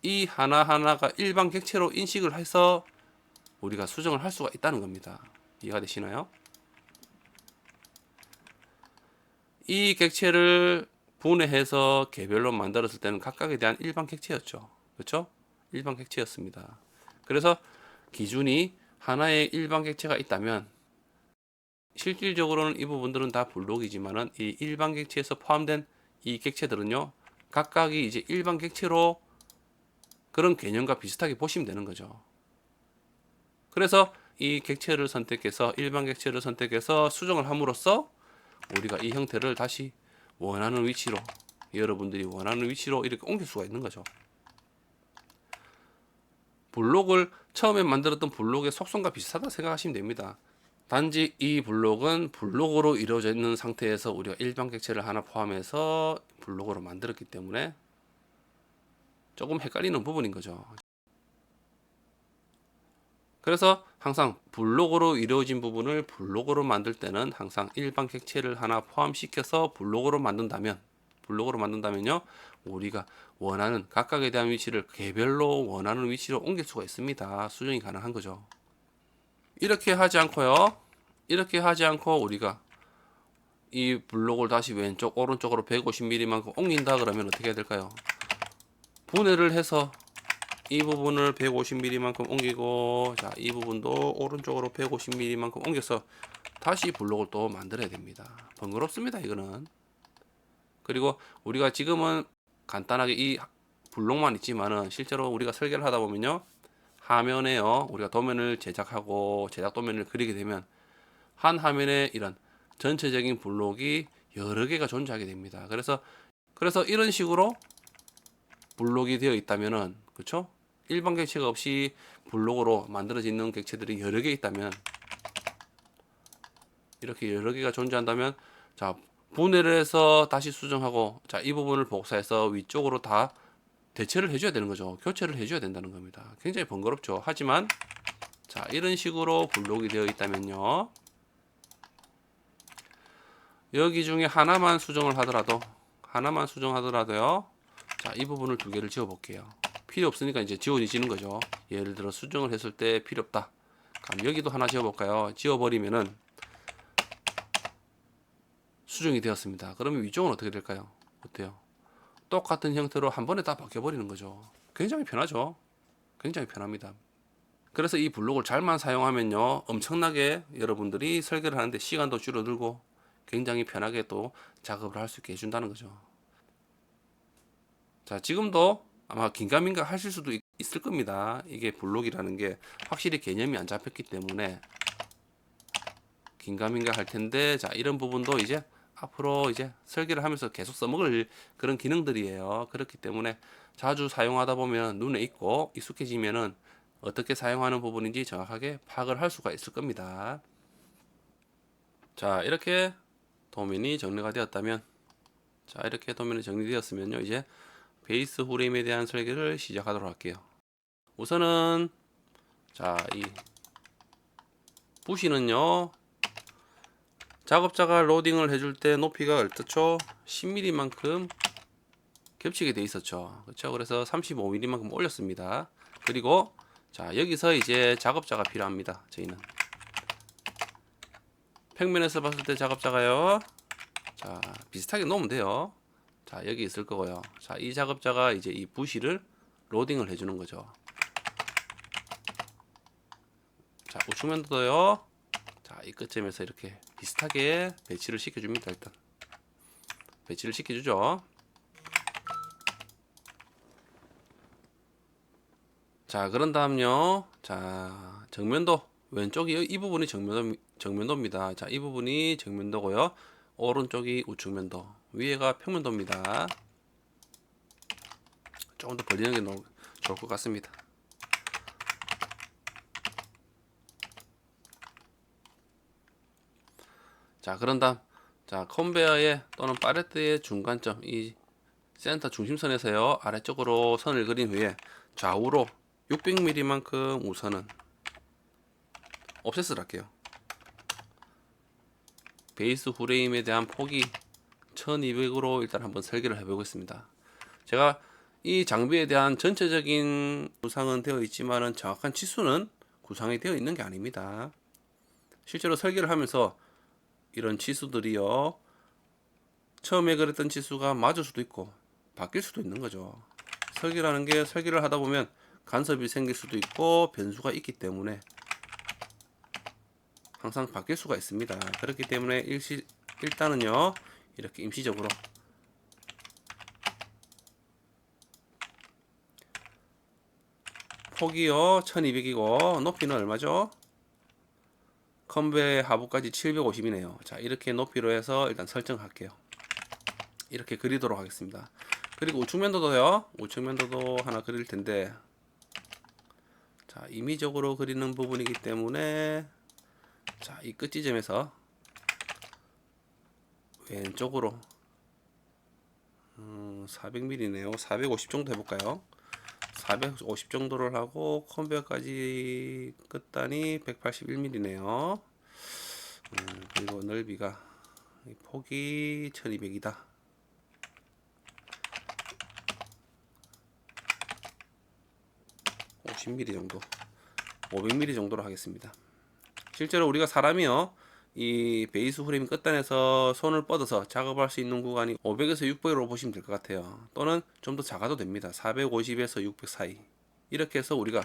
이 하나하나가 일반 객체로 인식을 해서 우리가 수정을 할 수가 있다는 겁니다. 이해가 되시나요? 이 객체를 분해해서 개별로 만들었을 때는 각각에 대한 일반 객체였죠. 그렇죠? 일반 객체였습니다. 그래서 기준이 하나의 일반 객체가 있다면 실질적으로는 이 부분들은 다 블록이지만은 이 일반 객체에서 포함된 이 객체들은요, 각각이 이제 일반 객체로 그런 개념과 비슷하게 보시면 되는 거죠. 그래서 이 객체를 선택해서 일반 객체를 선택해서 수정을 함으로써 우리가 이 형태를 다시 원하는 위치로, 여러분들이 원하는 위치로 이렇게 옮길 수가 있는 거죠. 블록을 처음에 만들었던 블록의 속성과 비슷하다 생각하시면 됩니다. 단지 이 블록은 블록으로 이루어져 있는 상태에서 우리가 일반 객체를 하나 포함해서 블록으로 만들었기 때문에 조금 헷갈리는 부분인 거죠. 그래서 항상 블록으로 이루어진 부분을 블록으로 만들 때는 항상 일반 객체를 하나 포함시켜서 블록으로 만든다면요, 우리가 원하는 각각에 대한 위치를 개별로 원하는 위치로 옮길 수가 있습니다. 수정이 가능한 거죠. 이렇게 하지 않고 우리가 이 블록을 다시 왼쪽 오른쪽으로 150mm만큼 옮긴다 그러면 어떻게 해야 될까요? 분해를 해서 이 부분을 150mm만큼 옮기고, 자, 이 부분도 오른쪽으로 150mm만큼 옮겨서 다시 블록을 또 만들어야 됩니다. 번거롭습니다, 이거는. 그리고 우리가 지금은 간단하게 이 블록만 있지만은 실제로 우리가 설계를 하다 보면요, 화면에요, 우리가 도면을 제작하고 제작 도면을 그리게 되면 한 화면에 이런 전체적인 블록이 여러 개가 존재하게 됩니다. 그래서 이런 식으로 블록이 되어 있다면은, 그렇죠? 일반 객체가 없이 블록으로 만들어져 있는 객체들이 여러 개 있다면, 이렇게 여러 개가 존재한다면, 자, 분해를 해서 다시 수정하고, 자, 이 부분을 복사해서 위쪽으로 다 대체를 해줘야 되는 거죠. 교체를 해줘야 된다는 겁니다. 굉장히 번거롭죠. 하지만, 자, 이런 식으로 블록이 되어 있다면요, 여기 중에 하나만 수정하더라도요, 자, 이 부분을 두 개를 지워 볼게요. 필요 없으니까 이제 지워지는 거죠. 예를 들어 수정을 했을 때 필요 없다. 그럼 여기도 하나 지워 볼까요? 지워 버리면은 수정이 되었습니다. 그러면 위쪽은 어떻게 될까요? 어때요? 똑같은 형태로 한 번에 다 바뀌어 버리는 거죠. 굉장히 편하죠. 굉장히 편합니다. 그래서 이 블록을 잘만 사용하면요, 엄청나게 여러분들이 설계를 하는데 시간도 줄어들고 굉장히 편하게 또 작업을 할 수 있게 해준다는 거죠. 자, 지금도 아마 긴가민가 하실 수도 있을 겁니다. 이게 블록이라는 게 확실히 개념이 안 잡혔기 때문에 긴가민가 할 텐데, 자, 이런 부분도 이제 앞으로 이제 설계를 하면서 계속 써먹을 그런 기능들이에요. 그렇기 때문에 자주 사용하다 보면 눈에 익고 익숙해지면은 어떻게 사용하는 부분인지 정확하게 파악을 할 수가 있을 겁니다. 자, 이렇게 도면이 정리가 되었다면, 자, 이렇게 도면이 정리되었으면요, 이제 베이스 후레임에 대한 설계를 시작하도록 할게요. 우선은, 자, 이 부시는요, 작업자가 로딩을 해줄 때 높이가 얼뜻초 10mm만큼 겹치게 돼 있었죠. 그렇죠? 그래서 35mm만큼 올렸습니다. 그리고 자, 여기서 이제 작업자가 필요합니다. 저희는 평면에서 봤을 때 작업자가요, 자, 비슷하게 놓으면 돼요. 자, 여기 있을 거고요. 자, 이 작업자가 이제 이 부시를 로딩을 해주는 거죠. 자, 우측면도요. 자, 이 끝점에서 이렇게 비슷하게 배치를 시켜줍니다. 일단 배치를 시켜주죠. 자, 그런 다음요, 자, 정면도 왼쪽이 이 부분이 정면도입니다. 자, 이 부분이 정면도고요, 오른쪽이 우측면도, 위에가 평면도입니다. 조금 더 벌리는 게 좋을 것 같습니다. 자, 그런 다음, 자, 컨베어의 또는 팔레트의 중간점, 이 센터 중심선에서요, 아래쪽으로 선을 그린 후에 좌우로 600mm만큼 우선은 옵셋을 할게요. 베이스 후레임에 대한 폭이 1200으로 일단 한번 설계를 해보겠습니다. 제가 이 장비에 대한 전체적인 구상은 되어 있지만은 정확한 치수는 구상이 되어 있는 게 아닙니다. 실제로 설계를 하면서 이런 치수들이요, 처음에 그랬던 치수가 맞을 수도 있고 바뀔 수도 있는 거죠. 설계라는 게 설계를 하다 보면 간섭이 생길 수도 있고 변수가 있기 때문에 항상 바뀔 수가 있습니다. 그렇기 때문에 일단은요, 이렇게 임시적으로 폭이요 1200이고 높이는 얼마죠? 컴배 하부까지 750이네요. 자, 이렇게 높이로 해서 일단 설정할게요. 이렇게 그리도록 하겠습니다. 그리고 우측면도도요, 우측면도도 하나 그릴 텐데, 자, 임의적으로 그리는 부분이기 때문에, 자, 이 끝 지점에서 왼쪽으로 400mm네요. 450 정도 해볼까요? 450 정도를 하고 컴배어까지 끝단이 181mm네요. 그리고 넓이가 폭이 1200이다. 50mm 정도, 500mm 정도로 하겠습니다. 실제로 우리가 사람이요, 이 베이스 프레임 끝단에서 손을 뻗어서 작업할 수 있는 구간이 500에서 600으로 보시면 될 것 같아요. 또는 좀 더 작아도 됩니다. 450에서 600 사이. 이렇게 해서 우리가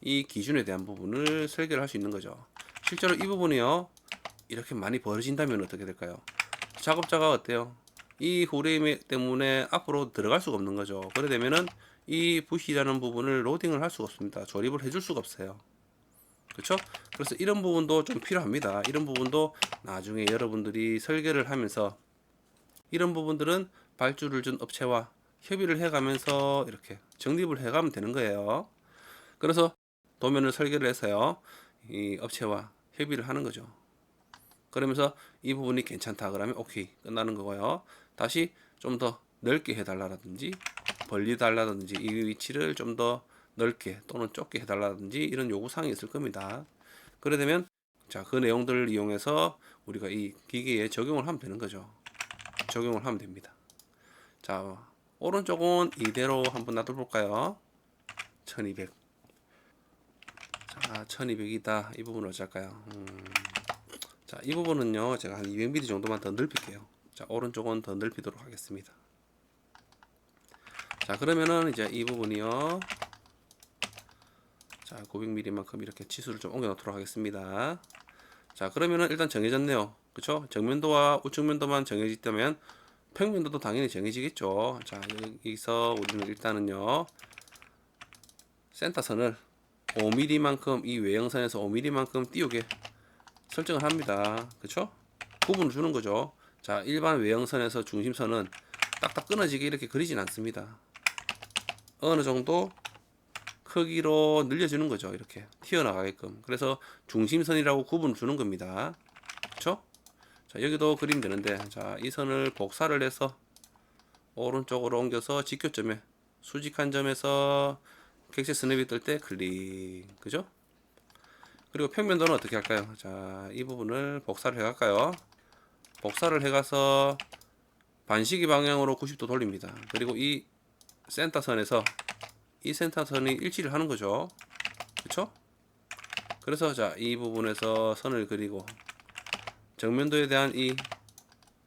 이 기준에 대한 부분을 설계를 할 수 있는 거죠. 실제로 이 부분이요, 이렇게 많이 벌어진다면 어떻게 될까요? 작업자가 어때요? 이 프레임 때문에 앞으로 들어갈 수가 없는 거죠. 그래 되면은 이 붓이라는 부분을 로딩을 할 수가 없습니다. 조립을 해줄 수가 없어요. 그렇죠? 그래서 이런 부분도 좀 필요합니다. 이런 부분도 나중에 여러분들이 설계를 하면서 이런 부분들은 발주를 준 업체와 협의를 해가면서 이렇게 정립을 해가면 되는 거예요. 그래서 도면을 설계를 해서요, 이 업체와 협의를 하는 거죠. 그러면서 이 부분이 괜찮다 그러면 오케이 끝나는 거고요. 다시 좀 더 넓게 해달라든지 벌리달라든지 이 위치를 좀 더 넓게 또는 좁게 해달라든지 이런 요구사항이 있을 겁니다. 그래 되면 자, 그 내용들을 이용해서 우리가 이 기계에 적용을 하면 되는 거죠. 적용을 하면 됩니다. 자, 오른쪽은 이대로 한번 놔둬볼까요? 1200. 자, 1200이다. 이 부분은 어쩔까요? 자, 이 부분은요, 제가 한 200mm 정도만 더 넓힐게요. 자, 오른쪽은 더 넓히도록 하겠습니다. 자, 그러면은 이제 이 부분이요, 자, 900mm만큼 이렇게 치수를 좀 옮겨 놓도록 하겠습니다. 자, 그러면은 일단 정해졌네요. 그쵸? 정면도와 우측면도만 정해졌다면 평면도도 당연히 정해지겠죠. 자, 여기서 우리는 일단은요, 센터선을 5mm만큼 이 외형선에서 5mm만큼 띄우게 설정을 합니다. 그쵸? 구분을 주는 거죠. 자, 일반 외형선에서 중심선은 딱딱 끊어지게 이렇게 그리진 않습니다. 어느 정도 크기로 늘려주는 거죠. 이렇게 튀어나가게끔. 그래서 중심선이라고 구분을 주는 겁니다. 그쵸? 자, 여기도 그리면 되는데, 자, 이 선을 복사를 해서 오른쪽으로 옮겨서 직교점에 수직한 점에서 객체 스냅이 뜰 때 클릭. 그죠? 그리고 평면도는 어떻게 할까요? 자, 이 부분을 복사를 해갈까요? 복사를 해가서 반시계 방향으로 90도 돌립니다. 그리고 이 센터선에서 이 센터선이 일치를 하는 거죠. 그쵸? 그래서 자, 이 부분에서 선을 그리고 정면도에 대한 이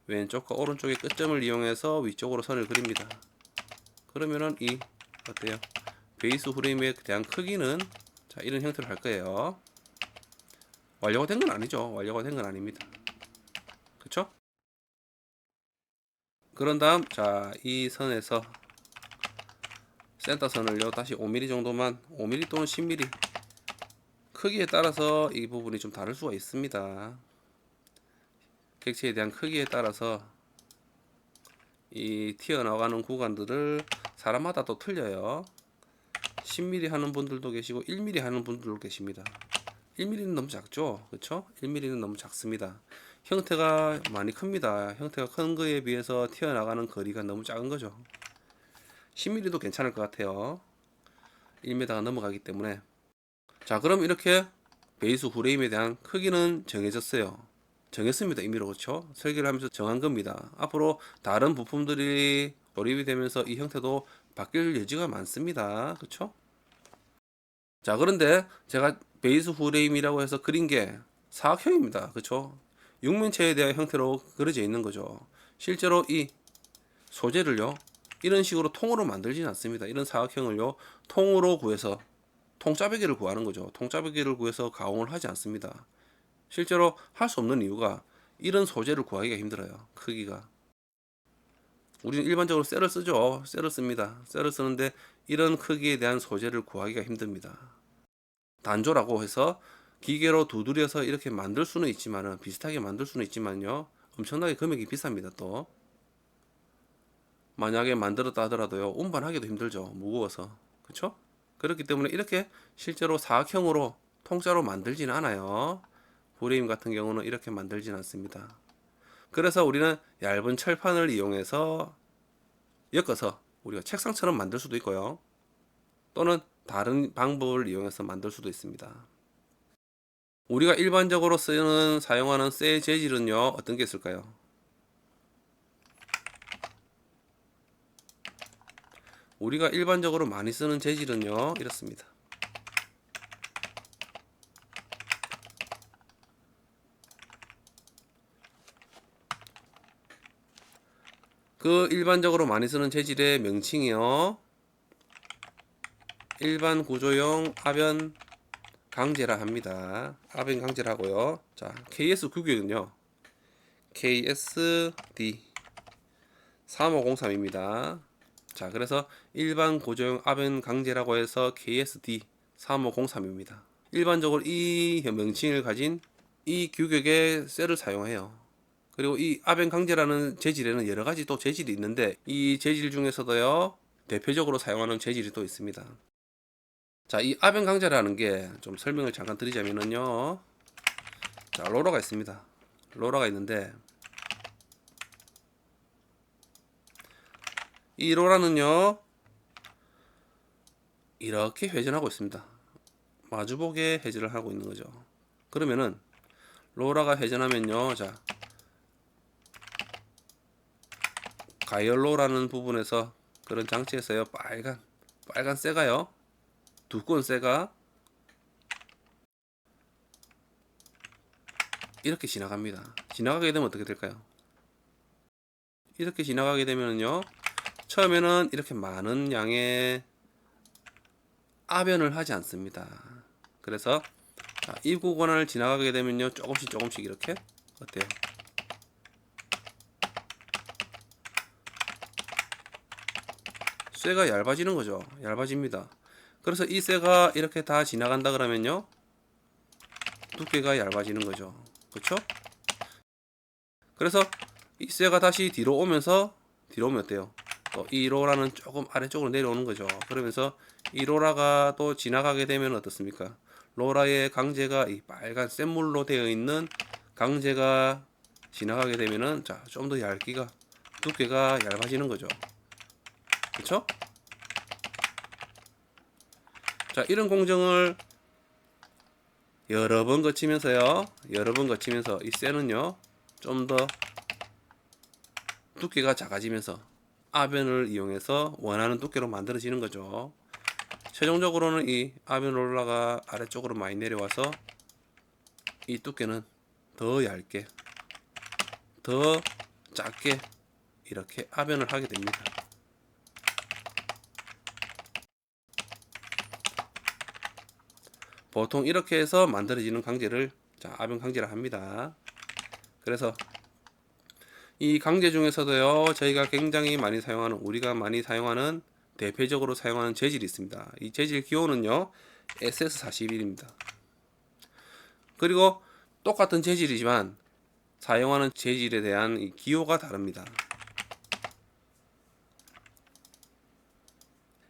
왼쪽과 오른쪽의 끝점을 이용해서 위쪽으로 선을 그립니다. 그러면은 이 어때요? 베이스 프레임에 대한 크기는 자, 이런 형태로 할 거예요. 완료가 된 건 아니죠. 완료가 된 건 아닙니다. 그쵸? 그런 다음 자, 이 선에서 센터 선을요 다시 5mm 정도만, 5mm 또는 10mm 크기에 따라서 이 부분이 좀 다를 수가 있습니다. 객체에 대한 크기에 따라서 이 튀어나가는 구간들을 사람마다 또 틀려요. 10mm 하는 분들도 계시고 1mm 하는 분들도 계십니다. 1mm는 너무 작죠, 그쵸? 1mm는 너무 작습니다. 형태가 많이 큽니다. 형태가 큰 거에 비해서 튀어나가는 거리가 너무 작은 거죠. 10mm도 괜찮을 것 같아요. 1m가 넘어가기 때문에. 자, 그럼 이렇게 베이스 프레임에 대한 크기는 정해졌어요. 정했습니다. 임의로. 그렇죠? 설계를 하면서 정한 겁니다. 앞으로 다른 부품들이 조립이 되면서 이 형태도 바뀔 여지가 많습니다. 그렇죠? 자, 그런데 제가 베이스 프레임이라고 해서 그린 게 사각형입니다. 그렇죠? 육면체에 대한 형태로 그려져 있는 거죠. 실제로 이 소재를요, 이런 식으로 통으로 만들지는 않습니다. 이런 사각형을요, 통으로 구해서 통짜배기를 구하는 거죠. 통짜배기를 구해서 가공을 하지 않습니다. 실제로 할 수 없는 이유가 이런 소재를 구하기가 힘들어요. 크기가. 우리는 일반적으로 셀을 쓰죠. 셀을 씁니다. 셀을 쓰는데 이런 크기에 대한 소재를 구하기가 힘듭니다. 단조라고 해서 기계로 두드려서 이렇게 만들 수는 있지만은, 비슷하게 만들 수는 있지만요, 엄청나게 금액이 비쌉니다. 또 만약에 만들었다 하더라도요, 운반하기도 힘들죠. 무거워서. 그렇죠? 그렇기 때문에 이렇게 실제로 사각형으로 통짜로 만들지는 않아요. 프레임 같은 경우는 이렇게 만들지는 않습니다. 그래서 우리는 얇은 철판을 이용해서 엮어서 우리가 책상처럼 만들 수도 있고요, 또는 다른 방법을 이용해서 만들 수도 있습니다. 우리가 일반적으로 사용하는 쇠 재질은요, 어떤 게 있을까요? 우리가 일반적으로 많이 쓰는 재질은요, 이렇습니다. 그 일반적으로 많이 쓰는 재질의 명칭이요, 일반 구조용 아변 강제라 합니다. 아변 강제라고요. 자, KS 규격은요, KSD 3503입니다. 자, 그래서 일반 구조용 아변 강제라고 해서 KSD 3503입니다. 일반적으로 이 명칭을 가진 이 규격의 셀을 사용해요. 그리고 이 아벤 강제라는 재질에는 여러 가지 또 재질이 있는데, 이 재질 중에서도요, 대표적으로 사용하는 재질이 또 있습니다. 자, 이 아벤 강제라는 게 좀 설명을 잠깐 드리자면은요, 자, 로러가 있습니다. 로러가 있는데, 이 로라는요, 이렇게 회전하고 있습니다. 마주보게 회전을 하고 있는 거죠. 그러면은 로라가 회전하면요, 자, 가열로라는 부분에서, 그런 장치에서요, 빨간 쇠가요, 두꺼운 쇠가 이렇게 지나갑니다. 지나가게 되면 어떻게 될까요? 이렇게 지나가게 되면요, 처음에는 이렇게 많은 양의 아변을 하지 않습니다. 그래서 이 구간을 지나가게 되면요, 조금씩 이렇게, 어때요? 쇠가 얇아지는 거죠. 얇아집니다. 그래서 이 쇠가 이렇게 다 지나간다 그러면요, 두께가 얇아지는 거죠. 그렇죠? 그래서 이 쇠가 다시 뒤로 오면 어때요? 또 이 로라는 조금 아래쪽으로 내려오는 거죠. 그러면서 이 로라가 또 지나가게 되면 어떻습니까? 로라의 강제가, 이 빨간 쇳물로 되어 있는 강제가 지나가게 되면은, 자, 좀 더 두께가 얇아지는 거죠. 그렇죠? 자, 이런 공정을 여러 번 거치면서요, 이 쇠는요, 좀 더 두께가 작아지면서 아변을 이용해서 원하는 두께로 만들어지는 거죠. 최종적으로는 이 아변 롤러가 아래쪽으로 많이 내려와서 이 두께는 더 얇게, 더 작게 이렇게 아변을 하게 됩니다. 보통 이렇게 해서 만들어지는 강제를, 자, 아변 강제라 합니다. 그래서 이 강제 중에서도요, 저희가 굉장히 많이 사용하는, 우리가 많이 사용하는, 대표적으로 사용하는 재질이 있습니다. 이 재질 기호는요, SS41입니다. 그리고 똑같은 재질이지만 사용하는 재질에 대한 이 기호가 다릅니다.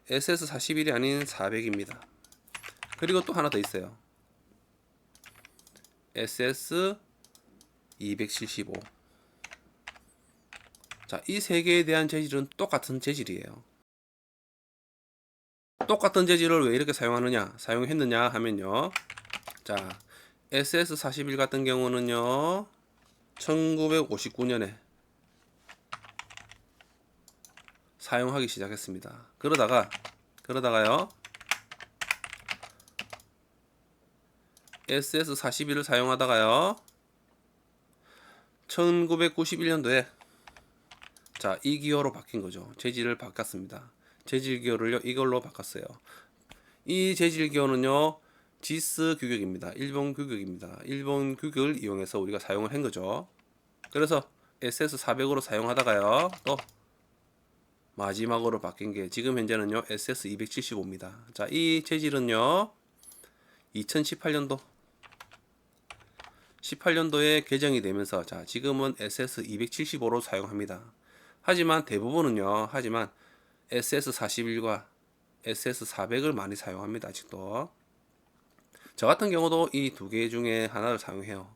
SS41이 아닌 400입니다. 그리고 또 하나 더 있어요. SS275. 자, 이 세 개에 대한 재질은 똑같은 재질이에요. 똑같은 재질을 왜 이렇게 사용했느냐 하면요, 자, SS41 같은 경우는요, 1959년에 사용하기 시작했습니다. 그러다가요, SS41을 사용하다가요 1991년도에 자, 이 기호로 바뀐 거죠. 재질을 바꿨습니다. 재질 기호를요 이걸로 바꿨어요. 이 재질 기호는요 지스 규격입니다. 일본 규격입니다. 일본 규격을 이용해서 우리가 사용을 한 거죠. 그래서 SS400으로 사용하다가요 또 마지막으로 바뀐 게 지금 현재는요 SS275입니다. 자, 이 재질은요 2018년도에 개정이 되면서 자, 지금은 SS275로 사용합니다. 하지만 대부분은요 SS41과 SS400을 많이 사용합니다. 아직도 저 같은 경우도 이 두 개 중에 하나를 사용해요.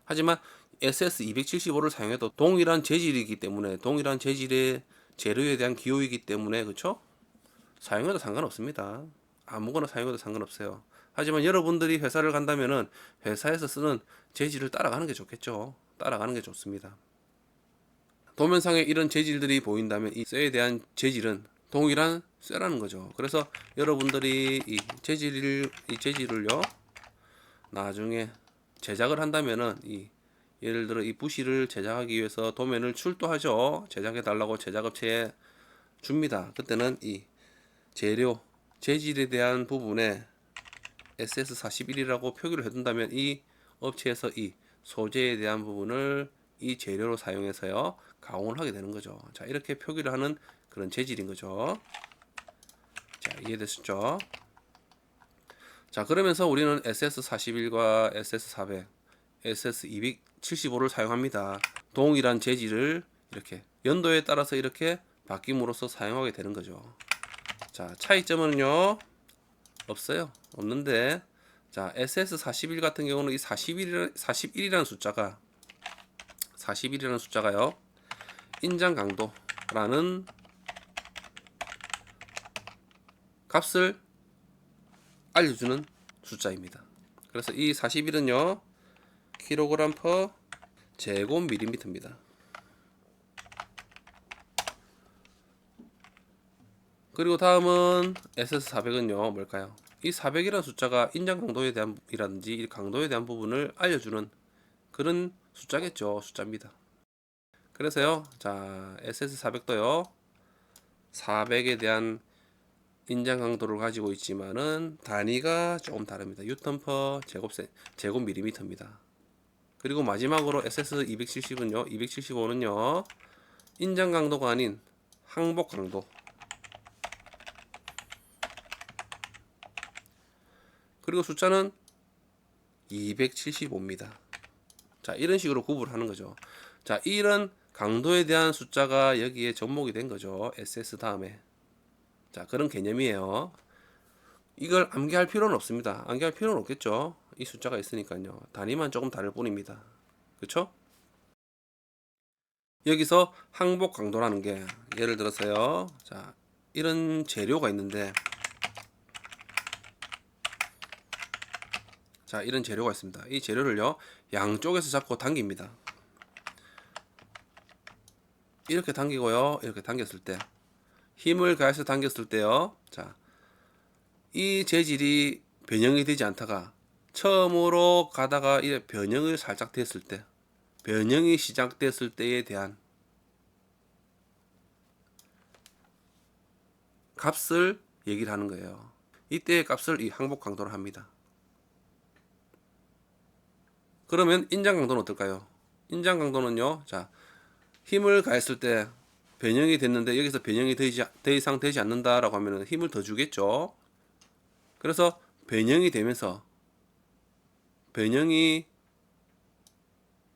하지만 SS275를 사용해도 동일한 재질이기 때문에 동일한 재질의 재료에 대한 기호이기 때문에 그쵸? 사용해도 상관없습니다. 아무거나 사용해도 상관없어요. 하지만 여러분들이 회사를 간다면은 회사에서 쓰는 재질을 따라가는 게 좋겠죠. 따라가는 게 좋습니다. 도면상에 이런 재질들이 보인다면 이 쇠에 대한 재질은 동일한 쇠라는 거죠. 그래서 여러분들이 이 재질을요 나중에 제작을 한다면은 예를 들어 이 부시를 제작하기 위해서 도면을 출도하죠. 제작해 달라고 제작업체에 줍니다. 그때는 이 재질에 대한 부분에 SS41이라고 표기를 해둔다면 이 업체에서 이 소재에 대한 부분을 이 재료로 사용해서요 가공을 하게 되는 거죠. 자, 이렇게 표기를 하는 그런 재질인 거죠. 자, 이해됐죠? 자, 그러면서 우리는 SS41과 SS400, SS275를 사용합니다. 동일한 재질을 이렇게 연도에 따라서 이렇게 바뀜으로써 사용하게 되는 거죠. 자, 차이점은요 없어요. 없는데 자, SS41 같은 경우는 이 41이라는 숫자가요 인장 강도라는 값을 알려주는 숫자입니다. 그래서 이 41은요 킬로그램 퍼 제곱밀리미터입니다. 그리고 다음은 SS400은요 뭘까요? 이 400이라는 숫자가 인장 강도에 대한 이라든지 이 강도에 대한 부분을 알려주는 그런 숫자겠죠. 숫자입니다. 그래서요 자 SS400도요 400에 대한 인장 강도를 가지고 있지만은 단위가 조금 다릅니다. 뉴턴 퍼 제곱밀리미터입니다. 그리고 마지막으로 SS270은요 275는요 인장 강도가 아닌 항복 강도 그리고 숫자는 275입니다. 자, 이런 식으로 구분을 하는 거죠. 자, 이런 강도에 대한 숫자가 여기에 접목이 된 거죠. SS 다음에. 자, 그런 개념이에요. 이걸 암기할 필요는 없습니다. 암기할 필요는 없겠죠. 이 숫자가 있으니까요. 단위만 조금 다를 뿐입니다. 그쵸? 여기서 항복 강도라는 게 예를 들어서요. 자, 이런 재료가 있는데 자, 이런 재료가 있습니다. 이 재료를요 양쪽에서 잡고 당깁니다. 이렇게 당기고요 이렇게 당겼을 때 힘을 가해서 당겼을 때요 자, 이 재질이 변형이 되지 않다가 처음으로 가다가 이 변형을 살짝 됐을 때 변형이 시작됐을 때에 대한 값을 얘기를 하는 거예요. 이때의 값을 이 항복 강도로 합니다. 그러면 인장 강도는 어떨까요? 인장 강도는요 자, 힘을 가했을 때 변형이 됐는데 여기서 변형이 더 이상 되지 않는다라고 하면 힘을 더 주겠죠. 그래서 변형이 되면서 변형이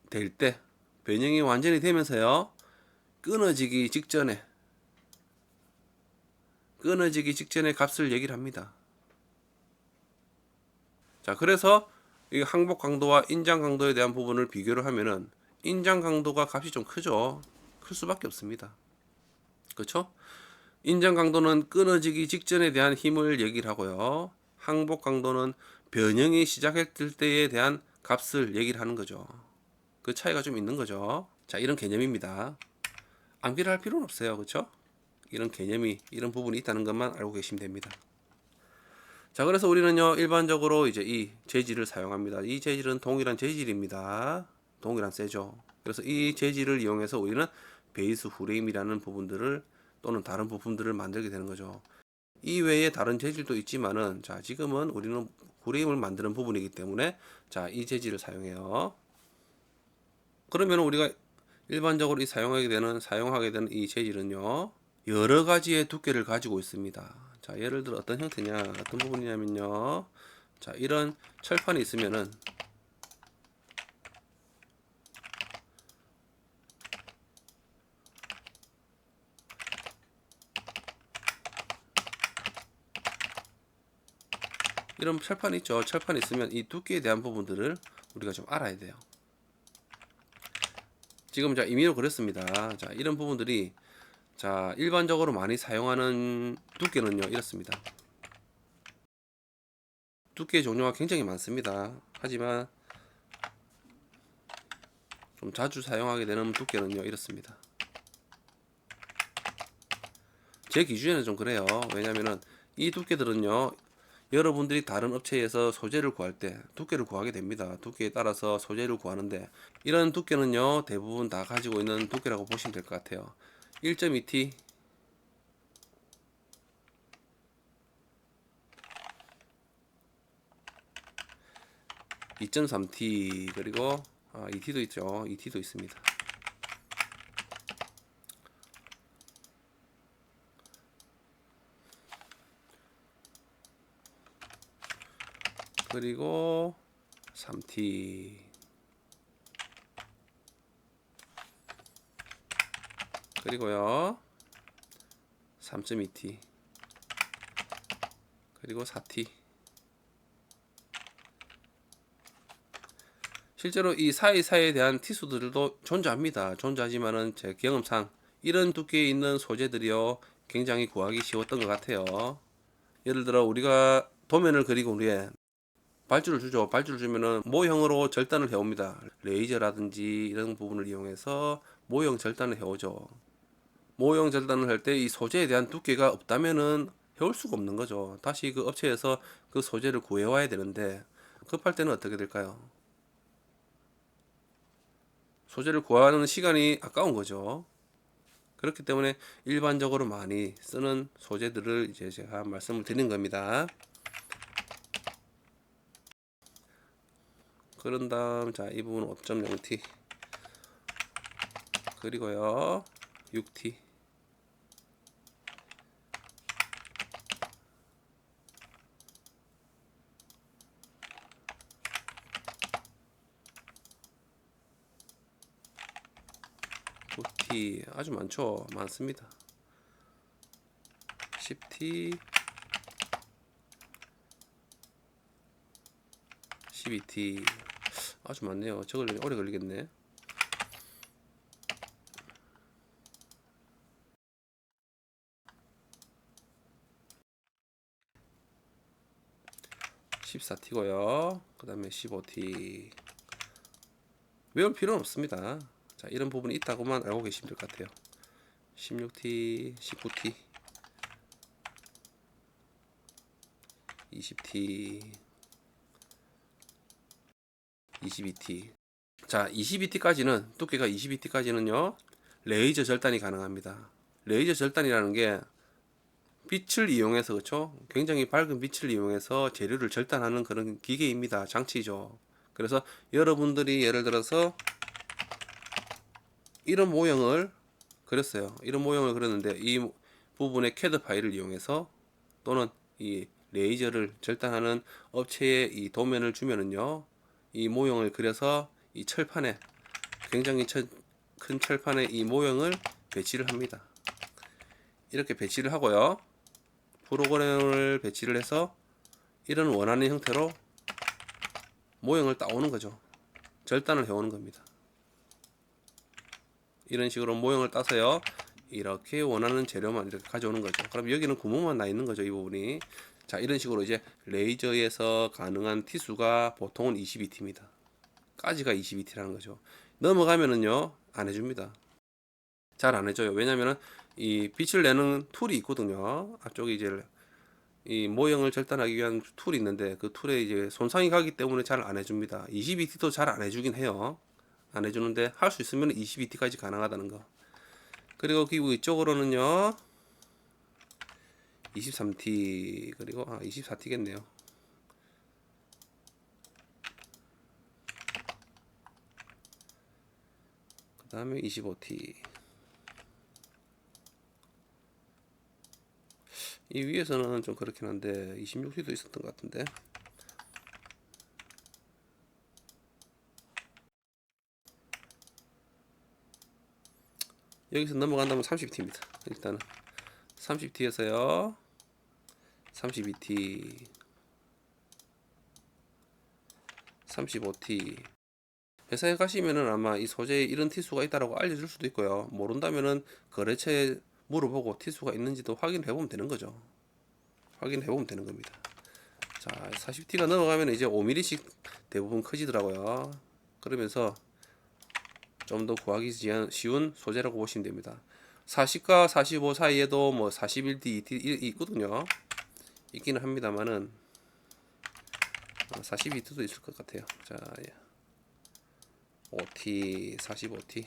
될 때 변형이 완전히 되면서요 끊어지기 직전에 값을 얘기를 합니다. 자, 그래서 이 항복 강도와 인장 강도에 대한 부분을 비교를 하면은 인장 강도가 값이 좀 크죠. 클 수밖에 없습니다. 그렇죠? 인장 강도는 끊어지기 직전에 대한 힘을 얘기를 하고요. 항복 강도는 변형이 시작했을 때에 대한 값을 얘기를 하는 거죠. 그 차이가 좀 있는 거죠. 자, 이런 개념입니다. 암기를 할 필요는 없어요. 그렇죠? 이런 개념이 이런 부분이 있다는 것만 알고 계시면 됩니다. 자, 그래서 우리는요, 일반적으로 이제 이 재질을 사용합니다. 이 재질은 동일한 재질입니다. 동일한 쇠죠. 그래서 이 재질을 이용해서 우리는 베이스 프레임이라는 부분들을 또는 다른 부품들을 만들게 되는 거죠. 이 외에 다른 재질도 있지만은, 자, 지금은 우리는 프레임을 만드는 부분이기 때문에, 자, 이 재질을 사용해요. 그러면 우리가 일반적으로 사용하게 되는 이 재질은요, 여러 가지의 두께를 가지고 있습니다. 자, 예를 들어 어떤 형태냐, 어떤 부분이냐면요. 자, 이런 철판이 있으면은, 이런 철판이 있죠. 철판이 있으면 이 두께에 대한 부분들을 우리가 좀 알아야 돼요. 지금 자, 임의로 그렸습니다. 자, 이런 부분들이, 자, 일반적으로 많이 사용하는 두께는요, 이렇습니다. 두께 종류가 굉장히 많습니다. 하지만 좀 자주 사용하게 되는 두께는요, 이렇습니다. 제 기준에는 좀 그래요. 왜냐면은 이 두께들은요, 여러분들이 다른 업체에서 소재를 구할 때 두께를 구하게 됩니다. 두께에 따라서 소재를 구하는데, 이런 두께는요, 대부분 다 가지고 있는 두께라고 보시면 될 것 같아요. 1.2T, 2.3T, 그리고 2T도 있죠. 2T도 있습니다. 그리고 3T, 그리고요 3.2T, 그리고 4T. 실제로 이 사이사이에 대한 티수들도 존재합니다. 존재하지만은 제 경험상 이런 두께에 있는 소재들이요, 굉장히 구하기 쉬웠던 것 같아요. 예를 들어 우리가 도면을 그리고 후에 발주를 주죠. 발주를 주면은 모형으로 절단을 해옵니다. 레이저라든지 이런 부분을 이용해서 모형 절단을 해오죠. 모형 절단을 할 때 이 소재에 대한 두께가 없다면은 해올 수가 없는 거죠. 다시 그 업체에서 그 소재를 구해와야 되는데, 급할 때는 어떻게 될까요? 소재를 구하는 시간이 아까운 거죠. 그렇기 때문에 일반적으로 많이 쓰는 소재들을 이제 제가 말씀을 드린 겁니다. 그런 다음, 자, 이 부분은 5.0T, 그리고요 6T, t 아주 많죠. 많습니다. 10T, 12T, 아주 많네요. 저걸 오래 걸리겠네. 14T고요. 그 다음에 15T. 외울 필요는 없습니다. 자, 이런 부분이 있다고만 알고 계시면 될 것 같아요. 16T, 19T, 20T, 22T. 자, 22T까지는, 두께가 22T까지는요, 레이저 절단이 가능합니다. 레이저 절단이라는 게 빛을 이용해서, 그렇죠? 굉장히 밝은 빛을 이용해서 재료를 절단하는 그런 기계입니다. 장치죠. 그래서 여러분들이 예를 들어서 이런 모형을 그렸어요. 이런 모형을 그렸는데 이 부분에 CAD 파일을 이용해서 또는 이 레이저를 절단하는 업체에 이 도면을 주면은요, 이 모형을 그려서 이 철판에, 굉장히 큰 철판에 이 모형을 배치를 합니다. 이렇게 배치를 하고요, 프로그램을 배치를 해서 이런 원하는 형태로 모형을 따오는 거죠. 절단을 해오는 겁니다. 이런 식으로 모형을 따서요, 이렇게 원하는 재료만 이렇게 가져오는 거죠. 그럼 여기는 구멍만 나 있는 거죠, 이 부분이. 자, 이런 식으로 이제 레이저에서 가능한 T수가 보통은 22T입니다. 까지가 22T라는 거죠. 넘어가면은요, 안 해줍니다. 잘 안 해줘요. 왜냐면은 이 빛을 내는 툴이 있거든요. 앞쪽에 이제 이 모형을 절단하기 위한 툴이 있는데 그 툴에 이제 손상이 가기 때문에 잘 안 해줍니다. 22T도 잘 안 해주긴 해요. 안 해주는데 할 수 있으면 22T까지 가능하다는 거. 그리고 그 위쪽으로는요 23T 그리고 24T겠네요. 그 다음에 25T. 이 위에서는 좀 그렇긴 한데 26T도 있었던 것 같은데. 여기서 넘어간다면 30T입니다. 일단은 30T에서요 32T 35T. 회사에 가시면은 아마 이 소재에 이런 T수가 있다라고 알려줄 수도 있고요. 모른다면은 거래처에 물어보고 T수가 있는지도 확인해 보면 되는 거죠. 확인해 보면 되는 겁니다. 자, 40T가 넘어가면 이제 5mm씩 대부분 커지더라고요. 그러면서 좀 더 구하기 쉬운 소재라고 보시면 됩니다. 40과 45 사이에도 뭐 41T, 2T 있거든요. 있기는 합니다만은 42T도 있을 것 같아요. 자, 5T, 45T.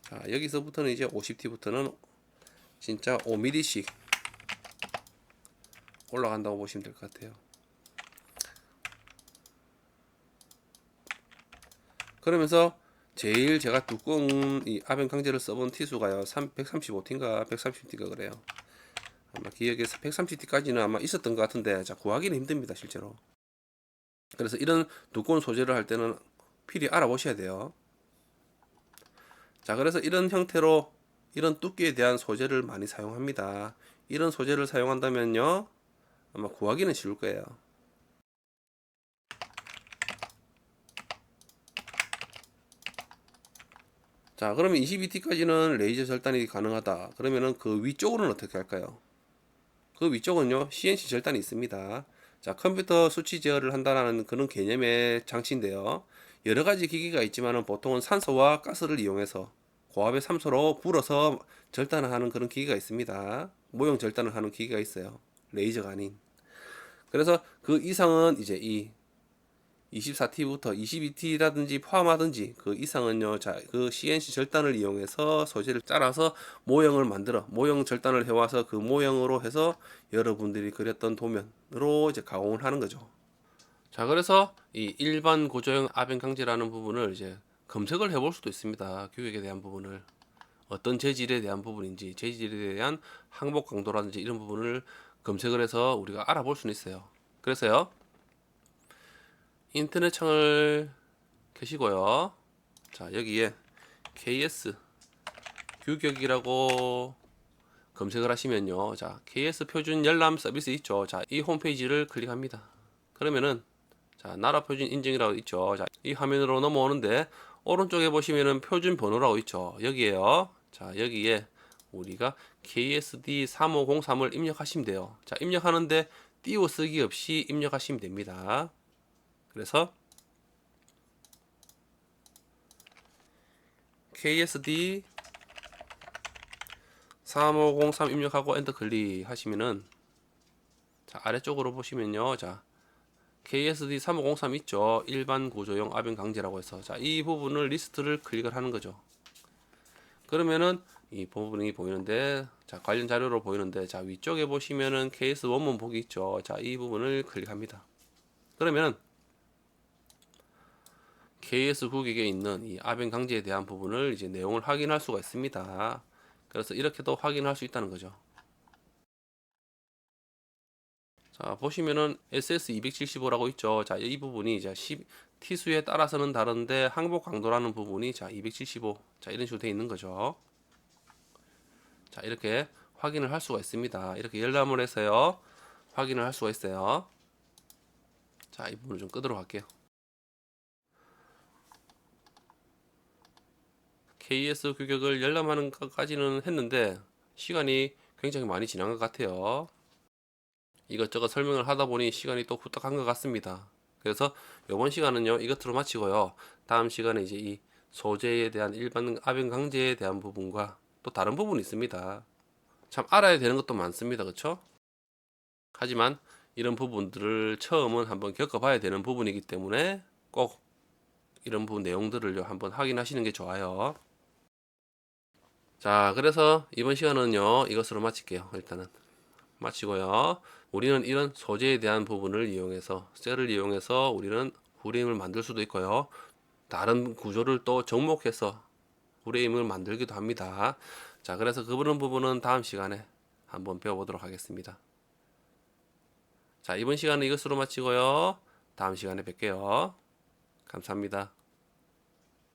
자, 여기서부터는 이제 50T부터는 진짜 5mm씩 올라간다고 보시면 될 것 같아요. 그러면서 제일 제가 두꺼운 이 아벤 강제를 써본 T수가요 135T인가 130T가 그래요. 아마 기억에서 130T까지는 아마 있었던 것 같은데 자 구하기는 힘듭니다 실제로. 그래서 이런 두꺼운 소재를 할 때는 필히 알아보셔야 돼요. 자 그래서 이런 형태로 이런 두께에 대한 소재를 많이 사용합니다. 이런 소재를 사용한다면요 아마 구하기는 쉬울 거예요. 자 그러면 22T까지는 레이저 절단이 가능하다. 그러면은 그 위쪽으로는 어떻게 할까요? 그 위쪽은요 CNC 절단이 있습니다. 자 컴퓨터 수치 제어를 한다는 그런 개념의 장치인데요. 여러 가지 기기가 있지만은 보통은 산소와 가스를 이용해서 고압의 산소로 불어서 절단을 하는 그런 기기가 있습니다. 모형 절단을 하는 기기가 있어요. 레이저가 아닌. 그래서 그 이상은 이제 이 24T부터 22T라든지 포함하든지 그 이상은요, 자, 그 CNC 절단을 이용해서 소재를 잘라서 모형을 만들어, 모형 절단을 해와서 그 모형으로 해서 여러분들이 그렸던 도면으로 이제 가공을 하는 거죠. 자, 그래서 이 일반 고조형 아벤 강제라는 부분을 이제 검색을 해볼 수도 있습니다. 규격에 대한 부분을. 어떤 재질에 대한 부분인지, 재질에 대한 항복 강도라든지 이런 부분을 검색을 해서 우리가 알아볼 수는 있어요. 그래서요, 인터넷 창을 켜시고요. 자, 여기에 KS 규격이라고 검색을 하시면요. 자, KS 표준 열람 서비스 있죠. 자, 이 홈페이지를 클릭합니다. 그러면은 자, 나라 표준 인증이라고 있죠. 자, 이 화면으로 넘어오는데 오른쪽에 보시면은 표준 번호라고 있죠. 여기에요. 자, 여기에 우리가 KSD 3503을 입력하시면 돼요. 자, 입력하는데 띄워쓰기 없이 입력하시면 됩니다. 그래서 KSD 3503 입력하고 엔터 클릭하시면은 자, 아래쪽으로 보시면요. 자, KSD 3503 있죠. 일반 구조용 아벤 강제라고 해서 자, 이 부분을 리스트를 클릭을 하는 거죠. 그러면은 이 부분이 보이는데 자, 관련 자료로 보이는데 자, 위쪽에 보시면은 KS 원문 보기 있죠. 자, 이 부분을 클릭합니다. 그러면 KS 구격에 있는 이 아벤 강제에 대한 부분을 이제 내용을 확인할 수가 있습니다. 그래서 이렇게도 확인할 수 있다는 거죠. 자, 보시면은 SS275라고 있죠. 자, 이 부분이 이제 T수에 따라서는 다른데 항복 강도라는 부분이 자, 275. 자, 이런 식으로 되어 있는 거죠. 자, 이렇게 확인을 할 수가 있습니다. 이렇게 열람을 해서요. 확인을 할 수가 있어요. 자, 이 부분을 좀 끄도록 할게요. KS 규격을 열람하는 것까지는 했는데 시간이 굉장히 많이 지난 것 같아요. 이것저것 설명을 하다 보니 시간이 또 후딱 한 것 같습니다. 그래서 이번 시간은요 이것으로 마치고요. 다음 시간에 이제 이 소재에 대한 일반 아변 강제에 대한 부분과 또 다른 부분이 있습니다. 참 알아야 되는 것도 많습니다. 그쵸? 하지만 이런 부분들을 처음은 한번 겪어봐야 되는 부분이기 때문에 꼭 이런 부분 내용들을 한번 확인하시는 게 좋아요. 자, 그래서 이번 시간은요, 이것으로 마칠게요. 일단은 마치고요. 우리는 이런 소재에 대한 부분을 이용해서, 셀을 이용해서 우리는 프레임을 만들 수도 있고요. 다른 구조를 또 접목해서 프레임을 만들기도 합니다. 자, 그래서 그런 부분은 다음 시간에 한번 배워보도록 하겠습니다. 자, 이번 시간은 이것으로 마치고요. 다음 시간에 뵐게요. 감사합니다.